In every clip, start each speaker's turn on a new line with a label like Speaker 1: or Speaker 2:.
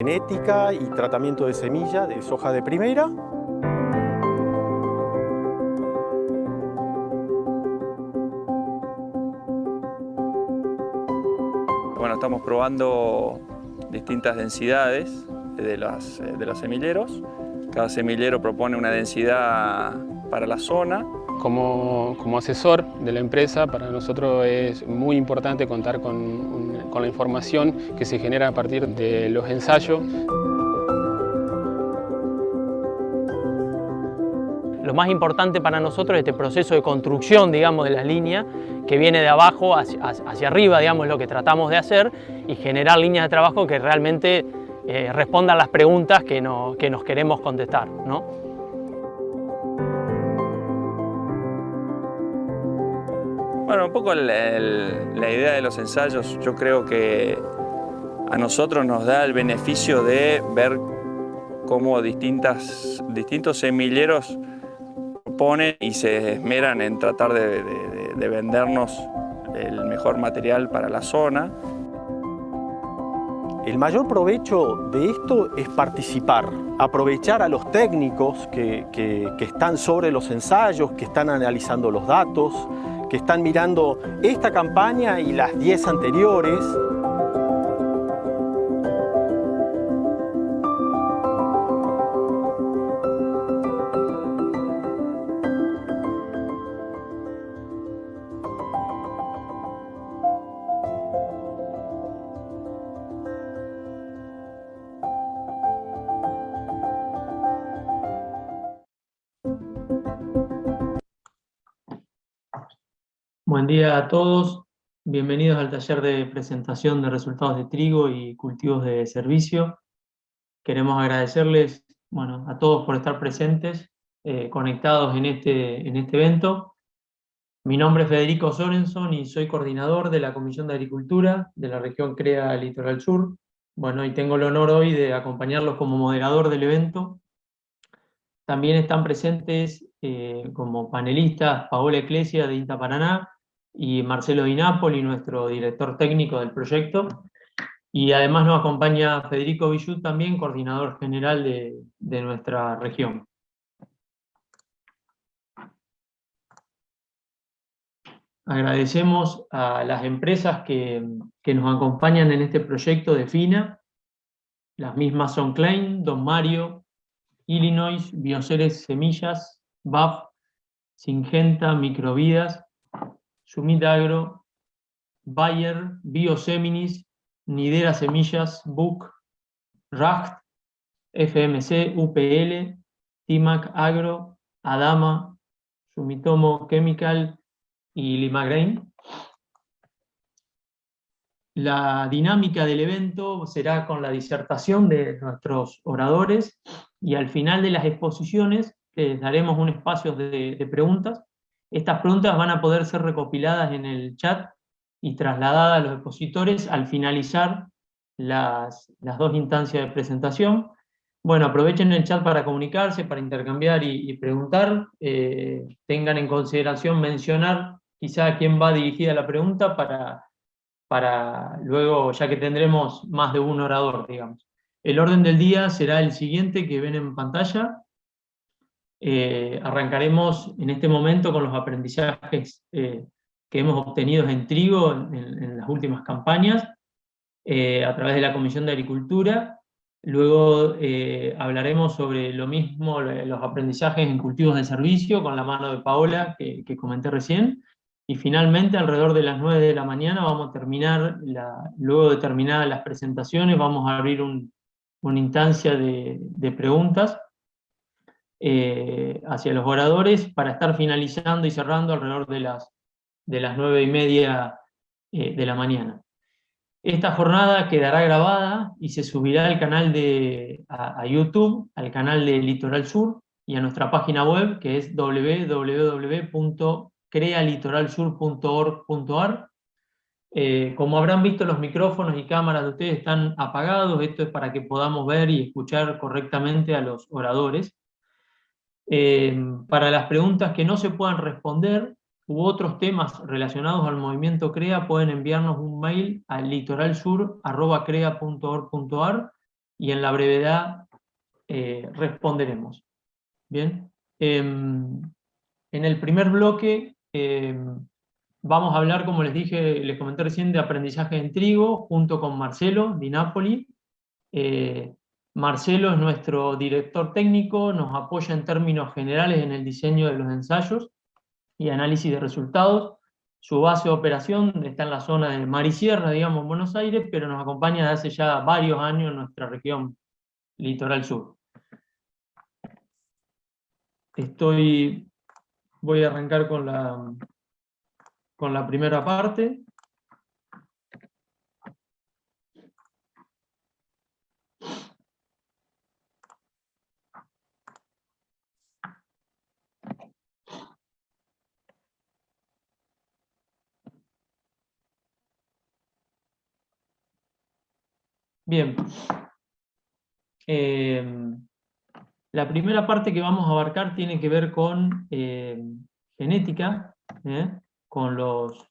Speaker 1: Genética y tratamiento de semilla de soja de primera.
Speaker 2: Bueno, estamos probando distintas densidades de los semilleros. Cada semillero propone una densidad para la zona.
Speaker 3: Como asesor de la empresa, para nosotros es muy importante contar con la información que se genera a partir de los ensayos.
Speaker 4: Lo más importante para nosotros es este proceso de construcción, digamos, de las líneas, que viene de abajo hacia arriba, digamos, lo que tratamos de hacer, y generar líneas de trabajo que realmente respondan a las preguntas que nos queremos contestar, ¿no?
Speaker 2: Bueno, un poco la idea de los ensayos, yo creo que a nosotros nos da el beneficio de ver cómo distintos semilleros proponen y se esmeran en tratar de vendernos el mejor material para la zona.
Speaker 1: El mayor provecho de esto es participar, aprovechar a los técnicos que están sobre los ensayos, que están analizando los datos, que están mirando esta campaña y las 10 anteriores.
Speaker 5: Buen día a todos, bienvenidos al taller de presentación de resultados de trigo y cultivos de servicio. Queremos agradecerles, a todos por estar presentes, conectados en este evento. Mi nombre es Federico Sorenson y soy coordinador de la Comisión de Agricultura de la región CREA Litoral Sur. Y tengo el honor hoy de acompañarlos como moderador del evento. También están presentes como panelistas Paola Eclesia de INTA Paraná y Marcelo Di Napoli, nuestro director técnico del proyecto. Y además nos acompaña Federico Villut, también coordinador general de nuestra región. Agradecemos a las empresas que nos acompañan en este proyecto de FINA. Las mismas son Klein, Don Mario, Illinois, Bioceres Semillas, BAF, Syngenta, Microvidas, Sumit Agro, Bayer, Bioseminis, Nidera Semillas, BUC, RACT, FMC, UPL, Timac Agro, Adama, Sumitomo Chemical y Limagrain. La dinámica del evento será con la disertación de nuestros oradores y al final de las exposiciones les daremos un espacio de preguntas. Estas preguntas van a poder ser recopiladas en el chat y trasladadas a los expositores al finalizar las dos instancias de presentación. Aprovechen el chat para comunicarse, para intercambiar y preguntar. Tengan en consideración mencionar quizá a quién va dirigida la pregunta para luego, ya que tendremos más de un orador, digamos. El orden del día será el siguiente que ven en pantalla. Arrancaremos en este momento con los aprendizajes que hemos obtenido en trigo en las últimas campañas a través de la Comisión de Agricultura. Luego hablaremos sobre lo mismo, los aprendizajes en cultivos de servicio, con la mano de Paola, que comenté recién. Y finalmente, alrededor de las 9 de la mañana, vamos a terminar, luego de terminadas las presentaciones, vamos a abrir una instancia de preguntas hacia los oradores para estar finalizando y cerrando alrededor de las 9:30 de la mañana. Esta jornada quedará grabada y se subirá al canal a YouTube, al canal de Litoral Sur y a nuestra página web, que es www.crealitoralsur.org.ar. Como habrán visto, los micrófonos y cámaras de ustedes están apagados. Esto es para que podamos ver y escuchar correctamente a los oradores. Para las preguntas que no se puedan responder u otros temas relacionados al movimiento CREA, pueden enviarnos un mail a litoralsur@crea.org.ar y en la brevedad responderemos. Bien. En el primer bloque vamos a hablar, como les dije, les comenté recién, de aprendizaje en trigo, junto con Marcelo Di Napoli. Marcelo es nuestro director técnico, nos apoya en términos generales en el diseño de los ensayos y análisis de resultados. Su base de operación está en la zona de Mar y Sierra, digamos, en Buenos Aires, pero nos acompaña desde hace ya varios años en nuestra región Litoral Sur. Voy a arrancar con la primera parte. Bien. La primera parte que vamos a abarcar tiene que ver con genética, con los...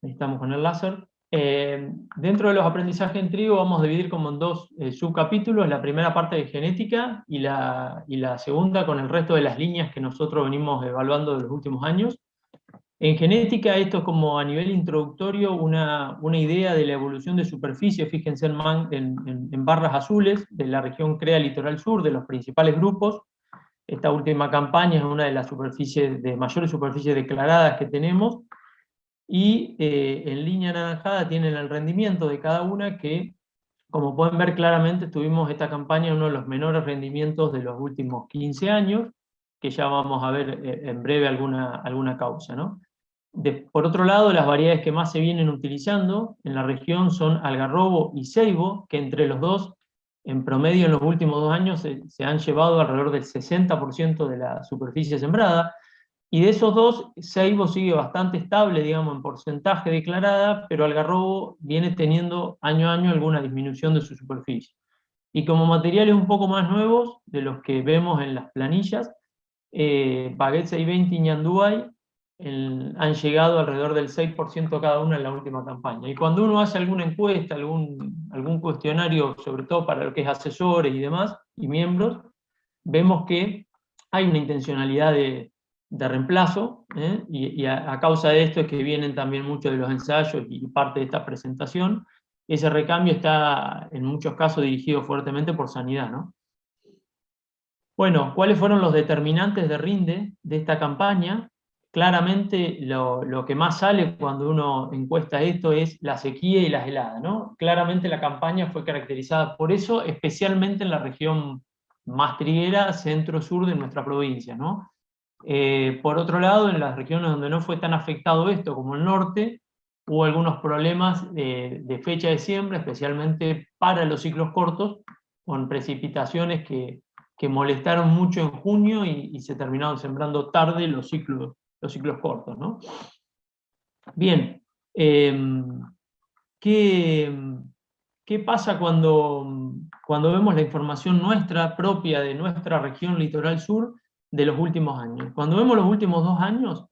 Speaker 5: Ahí estamos con el láser. Dentro de los aprendizajes en trigo vamos a dividir como en dos subcapítulos, la primera parte de genética y la segunda con el resto de las líneas que nosotros venimos evaluando de los últimos años. En genética, esto es como a nivel introductorio una idea de la evolución de superficie, fíjense en barras azules, de la región CREA Litoral Sur, de los principales grupos. Esta última campaña es una de las mayores superficies declaradas que tenemos, y en línea anaranjada tienen el rendimiento de cada una, que, como pueden ver claramente, tuvimos esta campaña uno de los menores rendimientos de los últimos 15 años, que ya vamos a ver en breve alguna causa, ¿no? Por otro lado, las variedades que más se vienen utilizando en la región son algarrobo y ceibo, que entre los dos, en promedio en los últimos 2 años, se han llevado alrededor del 60% de la superficie sembrada, y de esos dos, ceibo sigue bastante estable, digamos, en porcentaje declarada, pero algarrobo viene teniendo año a año alguna disminución de su superficie. Y como materiales un poco más nuevos, de los que vemos en las planillas, Baguette 620 y Ñandúay han llegado alrededor del 6% cada una en la última campaña. Y cuando uno hace alguna encuesta, algún cuestionario, sobre todo para lo que es asesores y demás, y miembros, vemos que hay una intencionalidad de reemplazo, y a causa de esto es que vienen también muchos de los ensayos y parte de esta presentación. Ese recambio está en muchos casos dirigido fuertemente por Sanidad, ¿no? Bueno, ¿cuáles fueron los determinantes de rinde de esta campaña? Claramente lo que más sale cuando uno encuesta esto es la sequía y las heladas, ¿no? Claramente la campaña fue caracterizada por eso, especialmente en la región más triguera, centro-sur de nuestra provincia, ¿no? Por otro lado, en las regiones donde no fue tan afectado esto, como el norte, hubo algunos problemas de fecha de siembra, especialmente para los ciclos cortos, con precipitaciones que molestaron mucho en junio y se terminaron sembrando tarde los ciclos cortos, ¿no? Bien, ¿qué pasa cuando vemos la información nuestra propia de nuestra región Litoral Sur de los últimos años? Cuando vemos los últimos 2 años,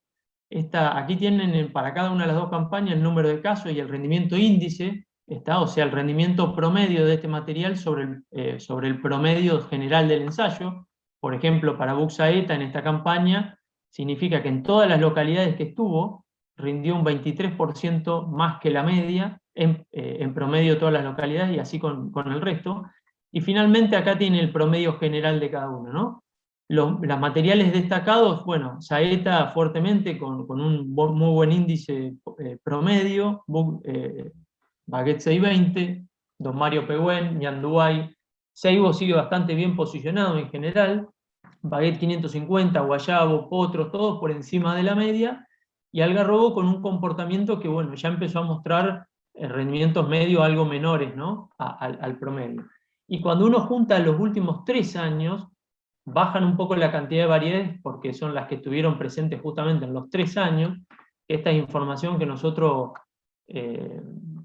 Speaker 5: aquí tienen para cada una de las dos campañas el número de casos y el rendimiento índice, o sea, el rendimiento promedio de este material sobre el promedio general del ensayo. Por ejemplo, para Buxaeta en esta campaña, significa que en todas las localidades que estuvo, rindió un 23% más que la media, en promedio todas las localidades, y así con el resto. Y finalmente acá tiene el promedio general de cada uno, ¿no? Los materiales destacados, bueno, Saeta fuertemente con un muy buen índice promedio, Baguette 620, Don Mario Pehuen, Ñandúay, ceibo sigue bastante bien posicionado en general, Baguette 550, Guayabo, Potros, todos por encima de la media, y algarrobo con un comportamiento que, bueno, ya empezó a mostrar rendimientos medios algo menores, ¿no? al promedio. Y cuando uno junta los últimos 3 años, bajan un poco la cantidad de variedades porque son las que estuvieron presentes justamente en los 3 años. Esta es información que nosotros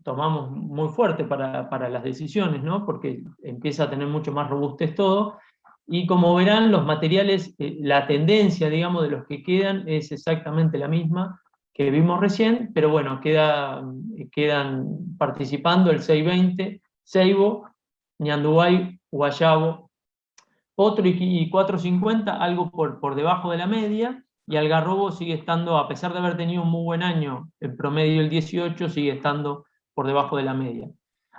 Speaker 5: tomamos muy fuerte para las decisiones, ¿no? Porque empieza a tener mucho más robustez todo, y como verán, los materiales, la tendencia, digamos, de los que quedan es exactamente la misma, que vimos recién, pero bueno, quedan participando el 620, Ceibo, Ñandubay, Guayabo, Potro y 450, algo por debajo de la media, y Algarrobo sigue estando, a pesar de haber tenido un muy buen año, en promedio el 18, sigue estando por debajo de la media.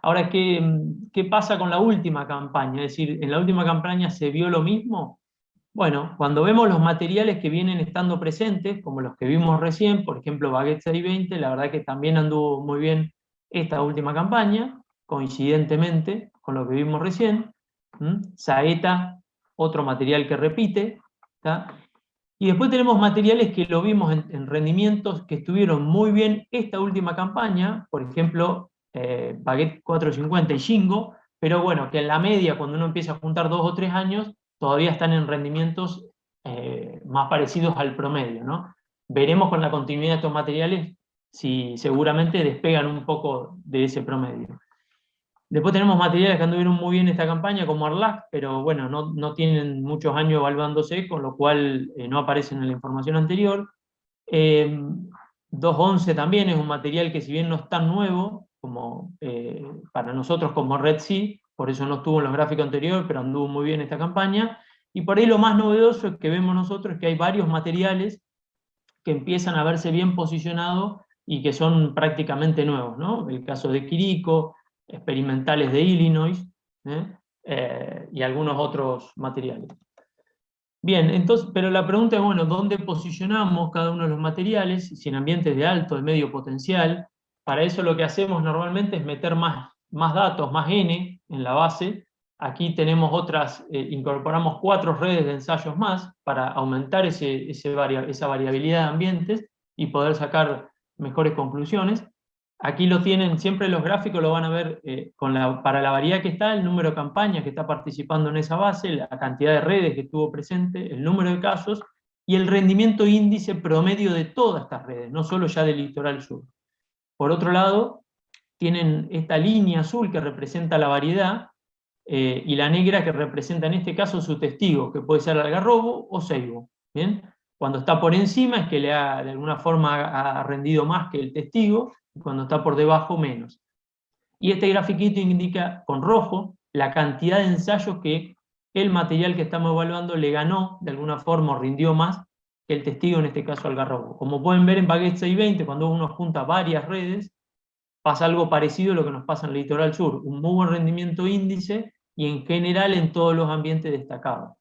Speaker 5: Ahora, ¿qué pasa con la última campaña? Es decir, ¿en la última campaña se vio lo mismo? Bueno, cuando vemos los materiales que vienen estando presentes, como los que vimos recién, por ejemplo, Baguette 620, la verdad que también anduvo muy bien esta última campaña, coincidentemente con lo que vimos recién. Saeta, otro material que repite. ¿Tá? Y después tenemos materiales que lo vimos en rendimientos que estuvieron muy bien esta última campaña, por ejemplo, Baguette 450 y Shingo, pero bueno, que en la media, cuando uno empieza a juntar 2 o 3 años, todavía están en rendimientos más parecidos al promedio, ¿no? Veremos con la continuidad de estos materiales si seguramente despegan un poco de ese promedio. Después tenemos materiales que anduvieron muy bien esta campaña, como Arlac, pero bueno, no tienen muchos años evaluándose, con lo cual no aparecen en la información anterior. 211 también es un material que, si bien no es tan nuevo como para nosotros como Red Sea, por eso no estuvo en los gráficos anteriores, pero anduvo muy bien esta campaña. Y por ahí lo más novedoso que vemos nosotros es que hay varios materiales que empiezan a verse bien posicionados y que son prácticamente nuevos, ¿no? El caso de Quirico, experimentales de Illinois, y algunos otros materiales. Bien, entonces, pero la pregunta es, bueno, ¿dónde posicionamos cada uno de los materiales? Si en ambientes de alto, de medio potencial. Para eso lo que hacemos normalmente es meter más datos, más N en la base. Aquí tenemos incorporamos 4 redes de ensayos más para aumentar esa variabilidad de ambientes y poder sacar mejores conclusiones. Aquí lo tienen, siempre los gráficos lo van a ver para la variedad que está, el número de campañas que está participando en esa base, la cantidad de redes que estuvo presente, el número de casos y el rendimiento índice promedio de todas estas redes, no solo ya del litoral sur. Por otro lado, tienen esta línea azul que representa la variedad y la negra que representa en este caso su testigo, que puede ser Algarrobo o Ceibo. ¿Bien? Cuando está por encima es que de alguna forma ha rendido más que el testigo, y cuando está por debajo menos. Y este grafiquito indica con rojo la cantidad de ensayos que el material que estamos evaluando le ganó de alguna forma o rindió más que el testigo, en este caso Algarrobo. Como pueden ver en Baguette 620, cuando uno junta varias redes, pasa algo parecido a lo que nos pasa en el litoral sur, un muy buen rendimiento índice y en general en todos los ambientes destacados.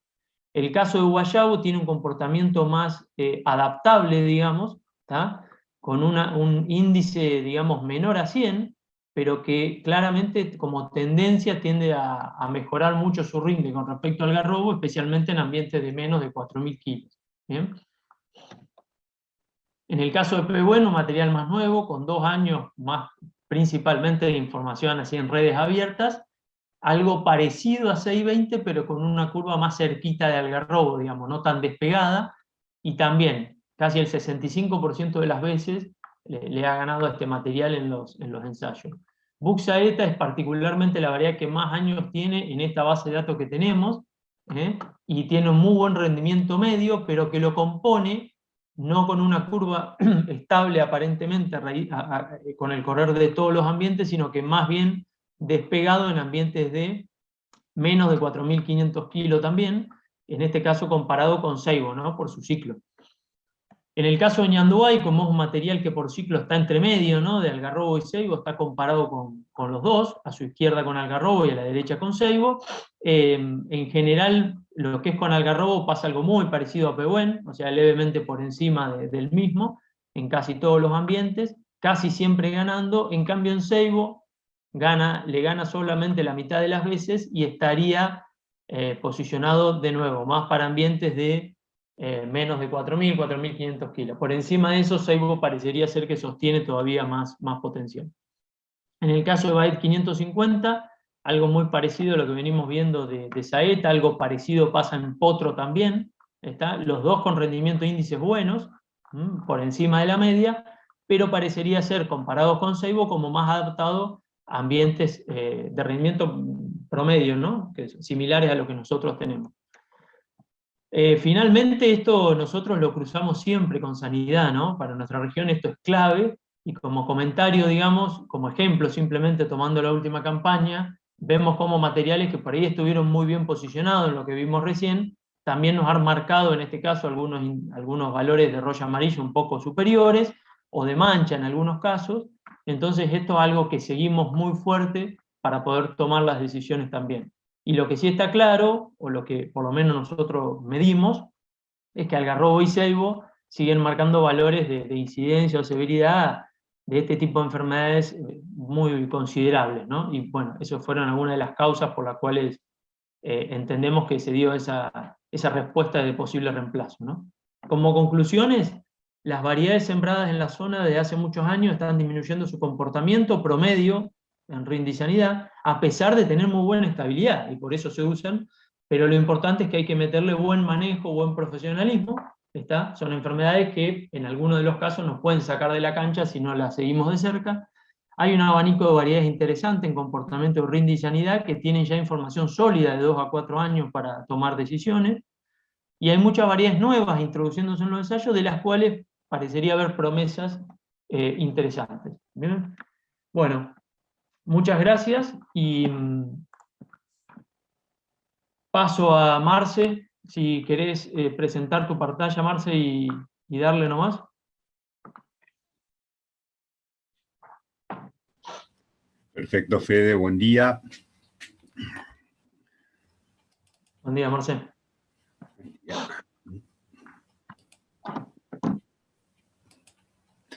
Speaker 5: El caso de Guayabo tiene un comportamiento más adaptable, digamos, ¿tá? Con un índice, digamos, menor a 100, pero que claramente como tendencia tiende a mejorar mucho su rinde con respecto al Algarrobo, especialmente en ambientes de menos de 4.000 kilos. ¿Bien? En el caso de Pehueno, material más nuevo, con 2 años más principalmente de información así en redes abiertas, algo parecido a 620, pero con una curva más cerquita de Algarrobo, digamos, no tan despegada, y también casi el 65% de las veces le ha ganado a este material en los ensayos. Buxaeta es particularmente la variedad que más años tiene en esta base de datos que tenemos, y tiene un muy buen rendimiento medio, pero que lo compone no con una curva estable aparentemente con el correr de todos los ambientes, sino que más bien despegado en ambientes de menos de 4.500 kilos también, en este caso comparado con Ceibo, ¿no? Por su ciclo. En el caso de Ñandubay, como es un material que por ciclo está entre medio, ¿no? De Algarrobo y Ceibo, está comparado con los dos, a su izquierda con Algarrobo y a la derecha con Ceibo. En general, lo que es con Algarrobo pasa algo muy parecido a Pehuen, o sea, levemente por encima del mismo, en casi todos los ambientes, casi siempre ganando. En cambio en Ceibo le gana solamente la mitad de las veces y estaría posicionado de nuevo, más para ambientes de menos de 4.000, 4.500 kilos. Por encima de eso, Ceibo parecería ser que sostiene todavía más potencial. En el caso de Baguette 550, algo muy parecido a lo que venimos viendo de Saeta, algo parecido pasa en Potro también, los dos con rendimiento índices buenos, por encima de la media, pero parecería ser, comparados con Ceibo, como más adaptado a ambientes de rendimiento promedio, ¿no? Que son similares a lo que nosotros tenemos. Finalmente esto nosotros lo cruzamos siempre con sanidad, ¿no? Para nuestra región esto es clave y como comentario, digamos, como ejemplo, simplemente tomando la última campaña, vemos cómo materiales que por ahí estuvieron muy bien posicionados en lo que vimos recién, también nos han marcado en este caso algunos valores de rollo amarillo un poco superiores o de mancha en algunos casos. Entonces esto es algo que seguimos muy fuerte para poder tomar las decisiones también. Y lo que sí está claro, o lo que por lo menos nosotros medimos, es que algarrobo y ceibo siguen marcando valores de incidencia o severidad de este tipo de enfermedades muy considerables, ¿no? Y bueno, esas fueron algunas de las causas por las cuales entendemos que se dio esa respuesta de posible reemplazo, ¿no? Como conclusiones, las variedades sembradas en la zona desde hace muchos años están disminuyendo su comportamiento promedio en rinde y sanidad, a pesar de tener muy buena estabilidad, y por eso se usan, pero lo importante es que hay que meterle buen manejo, buen profesionalismo. Son enfermedades que en algunos de los casos nos pueden sacar de la cancha si no las seguimos de cerca. Hay un abanico de variedades interesante en comportamiento de rinde y sanidad que tienen ya información sólida de 2 a 4 años para tomar decisiones. Y hay muchas variedades nuevas introduciéndose en los ensayos de las cuales parecería haber promesas interesantes. ¿Bien? Bueno, muchas gracias y paso a Marce. Si querés presentar tu pantalla, Marce, y darle nomás.
Speaker 6: Perfecto, Fede, buen día.
Speaker 5: Buen día, Marce.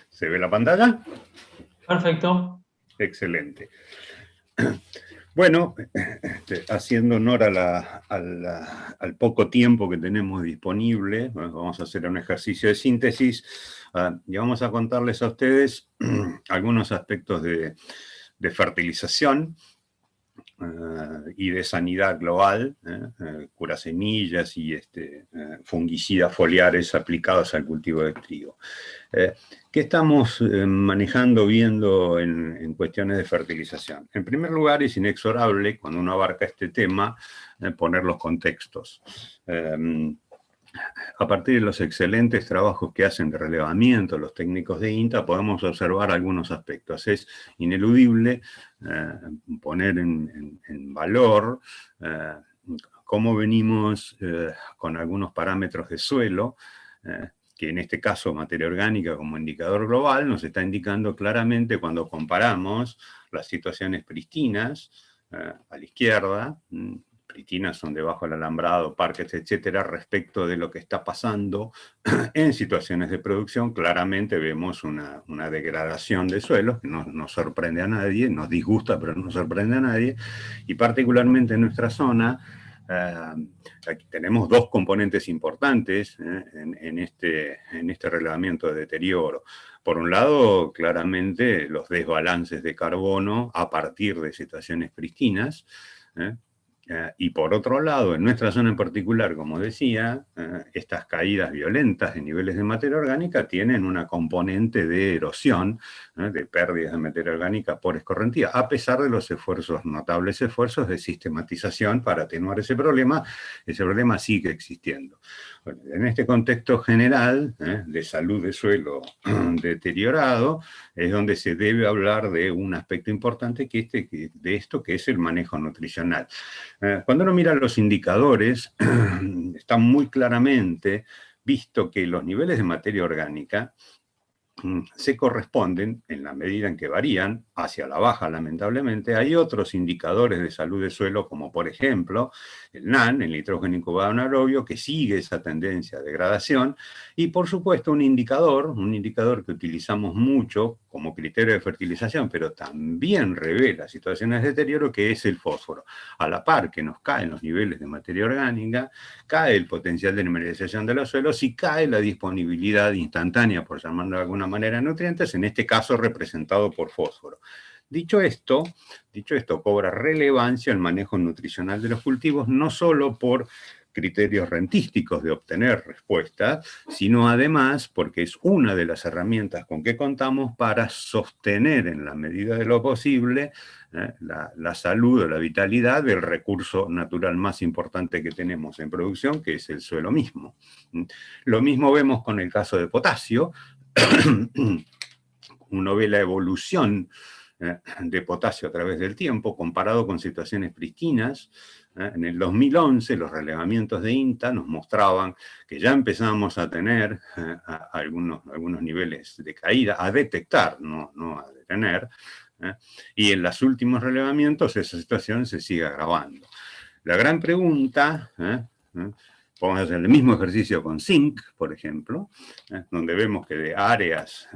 Speaker 6: ¿Se ve la pantalla?
Speaker 5: Perfecto.
Speaker 6: Excelente. Bueno, haciendo honor al poco tiempo que tenemos disponible, vamos a hacer un ejercicio de síntesis y vamos a contarles a ustedes algunos aspectos de fertilización y de sanidad global, curasemillas y fungicidas foliares aplicados al cultivo de trigo. ¿Qué estamos manejando, viendo en cuestiones de fertilización? En primer lugar, es inexorable, cuando uno abarca este tema, poner los contextos. A partir de los excelentes trabajos que hacen de relevamiento los técnicos de INTA, podemos observar algunos aspectos. Es ineludible poner en valor cómo venimos con algunos parámetros de suelo, que en este caso materia orgánica como indicador global nos está indicando claramente cuando comparamos las situaciones pristinas a la izquierda, pristinas son debajo del alambrado, parques, etcétera, respecto de lo que está pasando en situaciones de producción. Claramente vemos una degradación de suelos que no sorprende a nadie, nos disgusta, pero no sorprende a nadie, y particularmente en nuestra zona, aquí tenemos dos componentes importantes en este relevamiento de deterioro. Por un lado, claramente los desbalances de carbono a partir de situaciones pristinas, y por otro lado, en nuestra zona en particular, como decía, estas caídas violentas de niveles de materia orgánica tienen una componente de erosión, de pérdidas de materia orgánica por escorrentía, a pesar de los notables esfuerzos de sistematización para atenuar ese problema sigue existiendo. Bueno, en este contexto general de salud de suelo deteriorado, es donde se debe hablar de un aspecto importante de esto que es el manejo nutricional. Cuando uno mira los indicadores, está muy claramente visto que los niveles de materia orgánica se corresponden, en la medida en que varían, hacia la baja lamentablemente. Hay otros indicadores de salud de suelo, como por ejemplo el NAN, el nitrógeno incubado anaerobio, que sigue esa tendencia de degradación, y por supuesto un indicador que utilizamos mucho como criterio de fertilización, pero también revela situaciones de deterioro, que es el fósforo. A la par que nos caen los niveles de materia orgánica, cae el potencial de mineralización de los suelos y cae la disponibilidad instantánea, por llamarlo de alguna manera, de nutrientes, en este caso representado por fósforo. Dicho esto, cobra relevancia el manejo nutricional de los cultivos, no solo porque criterios rentísticos de obtener respuestas, sino además porque es una de las herramientas con que contamos para sostener en la medida de lo posible la salud o la vitalidad del recurso natural más importante que tenemos en producción, que es el suelo mismo. Lo mismo vemos con el caso de potasio. Uno ve la evolución de potasio a través del tiempo, comparado con situaciones prístinas. En el 2011 los relevamientos de INTA nos mostraban que ya empezamos a tener algunos niveles de caída, a detectar, no a detener, y en los últimos relevamientos esa situación se sigue agravando. La gran pregunta, podemos hacer el mismo ejercicio con zinc, por ejemplo, donde vemos que de áreas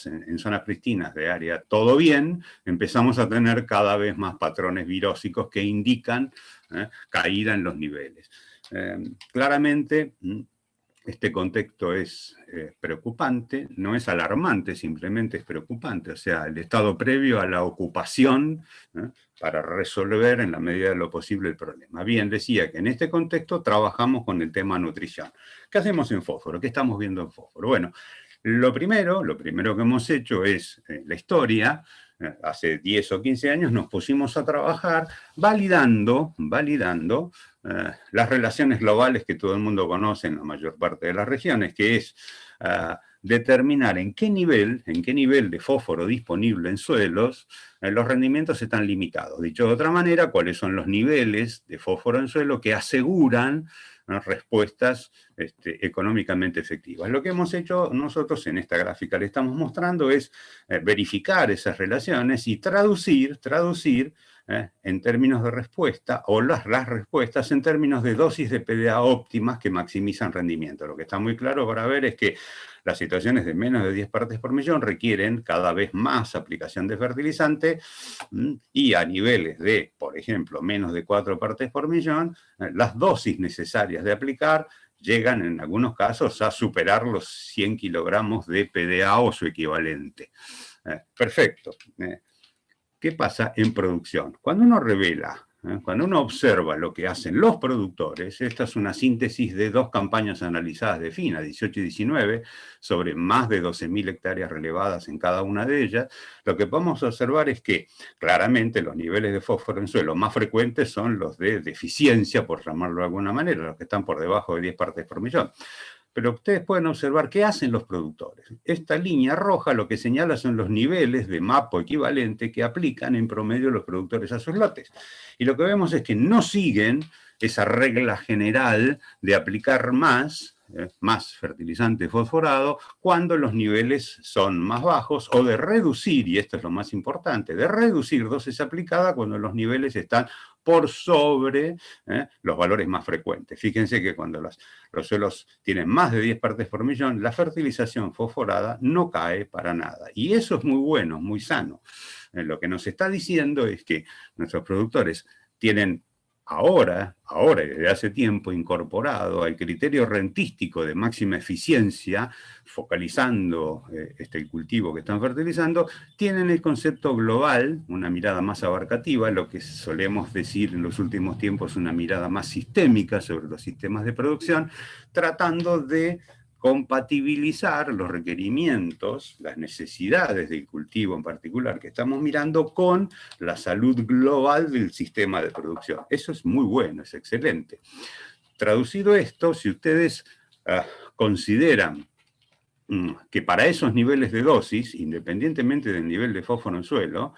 Speaker 6: en zonas pristinas, de área todo bien, empezamos a tener cada vez más patrones virósicos que indican caída en los niveles. Claramente, este contexto es preocupante, no es alarmante, simplemente es preocupante. O sea, el estado previo a la ocupación para resolver en la medida de lo posible el problema. Bien, decía que en este contexto trabajamos con el tema nutrición. ¿Qué hacemos en fósforo? ¿Qué estamos viendo en fósforo? Bueno, lo primero que hemos hecho es la historia. Hace 10 o 15 años nos pusimos a trabajar validando las relaciones globales que todo el mundo conoce en la mayor parte de las regiones, que es determinar en qué nivel de fósforo disponible en suelos los rendimientos están limitados. Dicho de otra manera, cuáles son los niveles de fósforo en suelo que aseguran respuestas económicamente efectivas. Lo que hemos hecho nosotros en esta gráfica le estamos mostrando es verificar esas relaciones y traducir en términos de respuesta, o las respuestas en términos de dosis de PDA óptimas que maximizan rendimiento. Lo que está muy claro para ver es que las situaciones de menos de 10 partes por millón requieren cada vez más aplicación de fertilizante y a niveles de, por ejemplo, menos de 4 partes por millón, las dosis necesarias de aplicar llegan en algunos casos a superar los 100 kilogramos de PDA o su equivalente. Perfecto. ¿Qué pasa en producción? Cuando uno revela, cuando uno observa lo que hacen los productores, esta es una síntesis de 2 campañas analizadas de FINA, 18 y 19, sobre más de 12.000 hectáreas relevadas en cada una de ellas, lo que podemos observar es que claramente los niveles de fósforo en suelo más frecuentes son los de deficiencia, por llamarlo de alguna manera, los que están por debajo de 10 partes por millón. Pero ustedes pueden observar qué hacen los productores. Esta línea roja lo que señala son los niveles de MAPO equivalente que aplican en promedio los productores a sus lotes. Y lo que vemos es que no siguen esa regla general de aplicar más fertilizante fosforado cuando los niveles son más bajos, o de reducir, y esto es lo más importante, de reducir dosis aplicada cuando los niveles están por sobre los valores más frecuentes. Fíjense que cuando los suelos tienen más de 10 partes por millón, la fertilización fosforada no cae para nada. Y eso es muy bueno, muy sano. Lo que nos está diciendo es que nuestros productores tienen ahora y desde hace tiempo incorporado al criterio rentístico de máxima eficiencia, focalizando el cultivo que están fertilizando, tienen el concepto global, una mirada más abarcativa, lo que solemos decir en los últimos tiempos una mirada más sistémica sobre los sistemas de producción, tratando de compatibilizar los requerimientos, las necesidades del cultivo en particular que estamos mirando con la salud global del sistema de producción. Eso es muy bueno, es excelente. Traducido esto, si ustedes consideran que para esos niveles de dosis, independientemente del nivel de fósforo en suelo,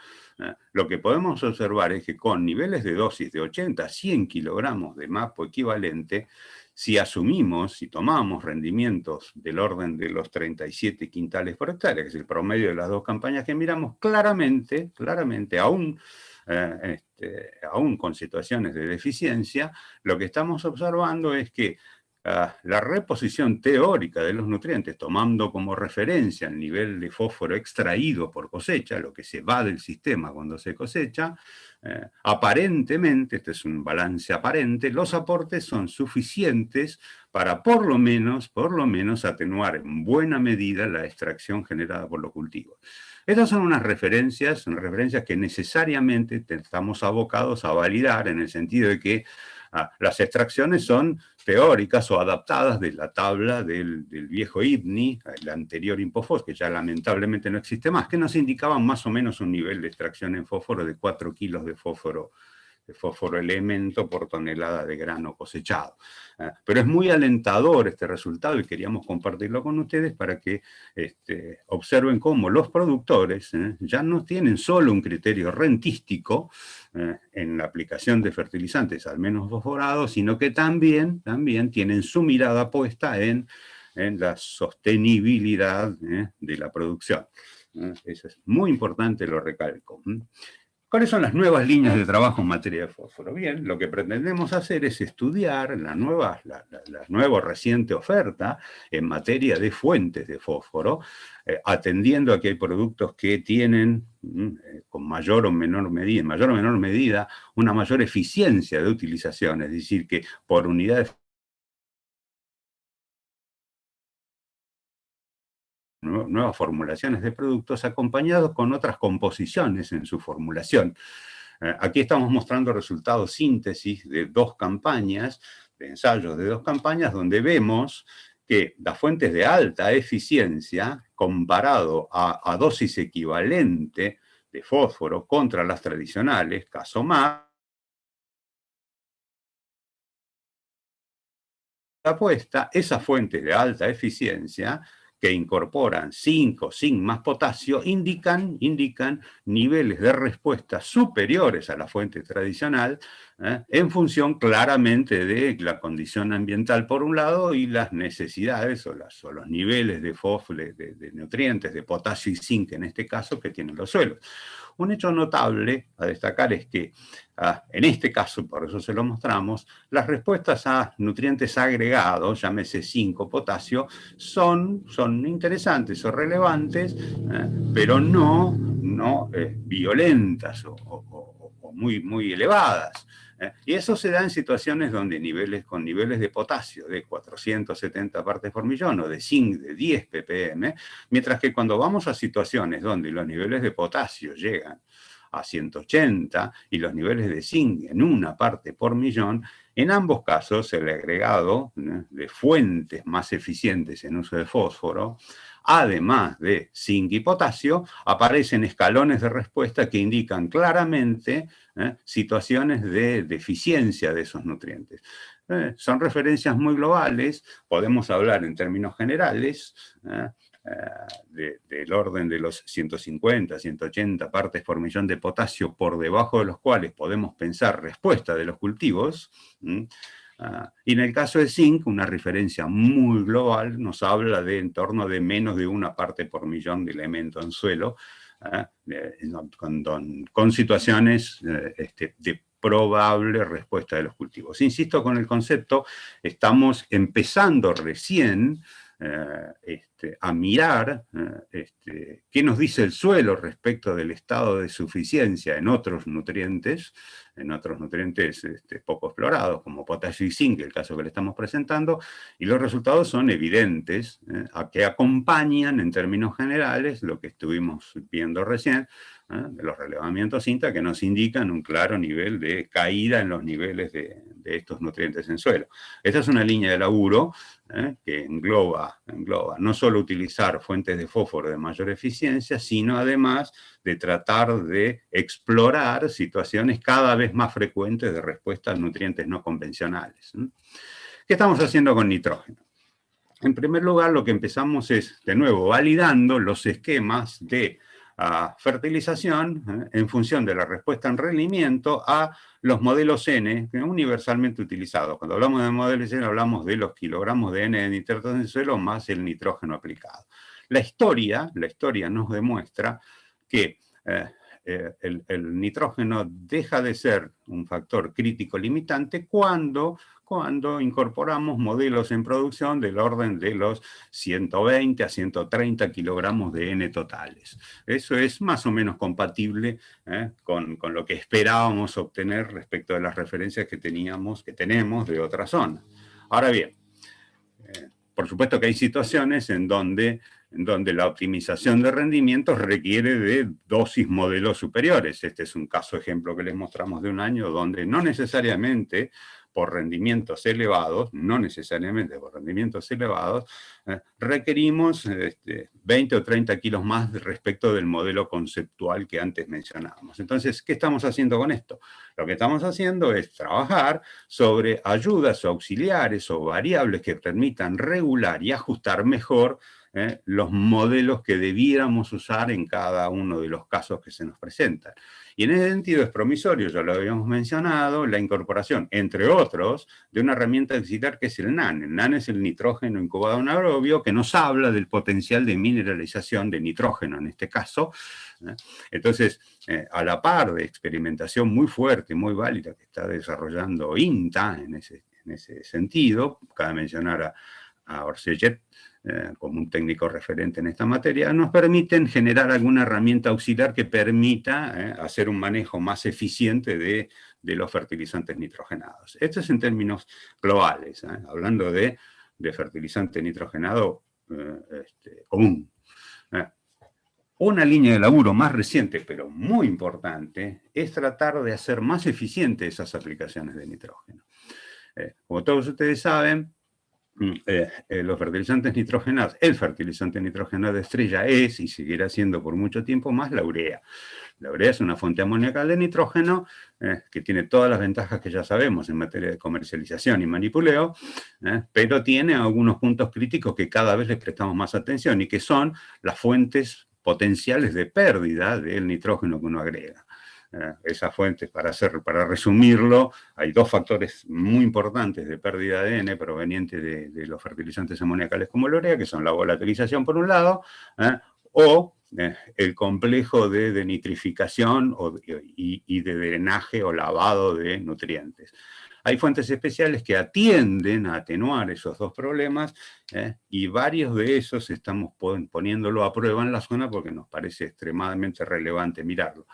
Speaker 6: lo que podemos observar es que con niveles de dosis de 80 a 100 kilogramos de MAPO equivalente, si tomamos rendimientos del orden de los 37 quintales por hectárea, que es el promedio de las 2 campañas que miramos, claramente, aún con situaciones de deficiencia, lo que estamos observando es que la reposición teórica de los nutrientes, tomando como referencia el nivel de fósforo extraído por cosecha, lo que se va del sistema cuando se cosecha, aparentemente, este es un balance aparente, los aportes son suficientes para por lo menos atenuar en buena medida la extracción generada por los cultivos. Estas son unas referencias que necesariamente estamos abocados a validar, en el sentido de que Las extracciones son teóricas o adaptadas de la tabla del viejo IBNI, el anterior Infofos, que ya lamentablemente no existe más, que nos indicaban más o menos un nivel de extracción en fósforo de 4 kilos de fósforo elemento por tonelada de grano cosechado. Pero es muy alentador este resultado y queríamos compartirlo con ustedes para que observen cómo los productores ya no tienen solo un criterio rentístico en la aplicación de fertilizantes, al menos fosforados, sino que también tienen su mirada puesta en la sostenibilidad de la producción. Eso es muy importante, lo recalco. ¿Cuáles son las nuevas líneas de trabajo en materia de fósforo? Bien, lo que pretendemos hacer es estudiar la nueva reciente oferta en materia de fuentes de fósforo, atendiendo a que hay productos que tienen, con mayor o menor medida, una mayor eficiencia de utilización, es decir, que por unidad de nuevas formulaciones de productos acompañados con otras composiciones en su formulación. Aquí estamos mostrando resultados síntesis de 2 campañas, de ensayos de 2 campañas, donde vemos que las fuentes de alta eficiencia, comparado a dosis equivalente de fósforo contra las tradicionales, caso más, apuesta, esas fuentes de alta eficiencia que incorporan zinc más potasio, indican niveles de respuesta superiores a la fuente tradicional, en función claramente de la condición ambiental por un lado y las necesidades o los niveles de fósforo, de nutrientes, de potasio y zinc en este caso, que tienen los suelos. Un hecho notable a destacar es que, en este caso, por eso se lo mostramos, las respuestas a nutrientes agregados, llámese zinc o potasio, son interesantes o relevantes, pero no violentas o muy elevadas. Y eso se da en situaciones donde con niveles de potasio de 470 partes por millón o de zinc de 10 ppm, mientras que cuando vamos a situaciones donde los niveles de potasio llegan a 180 y los niveles de zinc en 1 parte por millón, en ambos casos el agregado de fuentes más eficientes en uso de fósforo, además de zinc y potasio, aparecen escalones de respuesta que indican claramente situaciones de deficiencia de esos nutrientes. Son referencias muy globales, podemos hablar en términos generales, del orden de los 150, 180 partes por millón de potasio, por debajo de los cuales podemos pensar respuesta de los cultivos. Y en el caso de zinc, una referencia muy global nos habla de en torno de menos de 1 parte por millón de elemento en suelo, con situaciones de probable respuesta de los cultivos. Insisto con el concepto, estamos empezando recién a mirar qué nos dice el suelo respecto del estado de suficiencia en otros nutrientes poco explorados, como potasio y zinc, el caso que le estamos presentando, y los resultados son evidentes, a que acompañan en términos generales lo que estuvimos viendo recién, de los relevamientos INTA, que nos indican un claro nivel de caída en los niveles de estos nutrientes en suelo. Esta es una línea de laburo que engloba no solo utilizar fuentes de fósforo de mayor eficiencia, sino además de tratar de explorar situaciones cada vez más frecuentes de respuesta a nutrientes no convencionales. ¿Qué estamos haciendo con nitrógeno? En primer lugar, lo que empezamos es, de nuevo, validando los esquemas de fertilización en función de la respuesta en rendimiento a los modelos N, universalmente utilizados. Cuando hablamos de modelos N, hablamos de los kilogramos de N de nitratos en el suelo más el nitrógeno aplicado. La historia nos demuestra que el nitrógeno deja de ser un factor crítico limitante cuando incorporamos modelos en producción del orden de los 120 a 130 kilogramos de N totales. Eso es más o menos compatible con lo que esperábamos obtener respecto de las referencias que tenemos de otras zonas. Ahora bien, por supuesto que hay situaciones en donde la optimización de rendimientos requiere de dosis modelos superiores. Este es un caso ejemplo que les mostramos de un año donde no necesariamente por rendimientos elevados, no necesariamente por rendimientos elevados, requerimos 20 o 30 kilos más respecto del modelo conceptual que antes mencionábamos. Entonces, ¿qué estamos haciendo con esto? Lo que estamos haciendo es trabajar sobre ayudas o auxiliares o variables que permitan regular y ajustar mejor los modelos que debiéramos usar en cada uno de los casos que se nos presentan. Y en ese sentido es promisorio, ya lo habíamos mencionado, la incorporación, entre otros, de una herramienta auxiliar que es el NaN. El NaN es el nitrógeno incubado anaerobio, que nos habla del potencial de mineralización de nitrógeno en este caso. Entonces, a la par de experimentación muy fuerte, muy válida que está desarrollando INTA en ese sentido, cabe mencionar a Orsellet como un técnico referente en esta materia, nos permiten generar alguna herramienta auxiliar que permita hacer un manejo más eficiente de los fertilizantes nitrogenados. Esto es en términos globales, hablando de fertilizante nitrogenado común. Una línea de laburo más reciente, pero muy importante, es tratar de hacer más eficientes esas aplicaciones de nitrógeno. Como todos ustedes saben, los fertilizantes nitrogenados, el fertilizante nitrogenado estrella es, y seguirá siendo por mucho tiempo más, la urea. La urea es una fuente amoníaca de nitrógeno que tiene todas las ventajas que ya sabemos en materia de comercialización y manipuleo, pero tiene algunos puntos críticos que cada vez les prestamos más atención y que son las fuentes potenciales de pérdida del nitrógeno que uno agrega. Esas fuentes, para resumirlo, hay dos factores muy importantes de pérdida de ADN provenientes de los fertilizantes amoníacales como la urea, que son la volatilización por un lado, o el complejo de denitrificación y de drenaje o lavado de nutrientes. Hay fuentes especiales que atienden a atenuar esos dos problemas y varios de esos estamos poniéndolo a prueba en la zona porque nos parece extremadamente relevante mirarlo.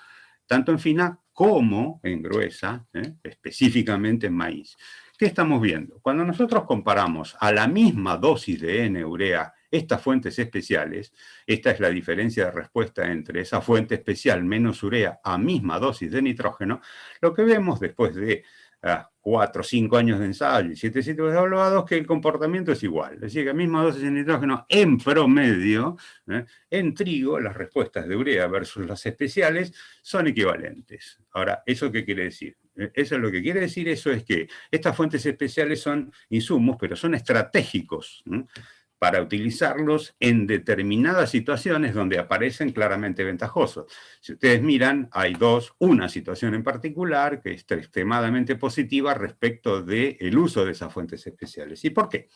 Speaker 6: Tanto en fina como en gruesa, específicamente en maíz. ¿Qué estamos viendo? Cuando nosotros comparamos a la misma dosis de N-urea estas fuentes especiales, esta es la diferencia de respuesta entre esa fuente especial menos urea a misma dosis de nitrógeno, lo que vemos después de 4 o 5 años de ensayo y 7 sitios evaluados, que el comportamiento es igual. Es decir, que a misma dosis de nitrógeno en promedio, en trigo, las respuestas de urea versus las especiales son equivalentes. Ahora, ¿eso qué quiere decir? Eso es lo que quiere decir, eso es que estas fuentes especiales son insumos, pero son estratégicos, para utilizarlos en determinadas situaciones donde aparecen claramente ventajosos. Si ustedes miran, hay una situación en particular que es extremadamente positiva respecto del uso de esas fuentes especiales. ¿Y por qué?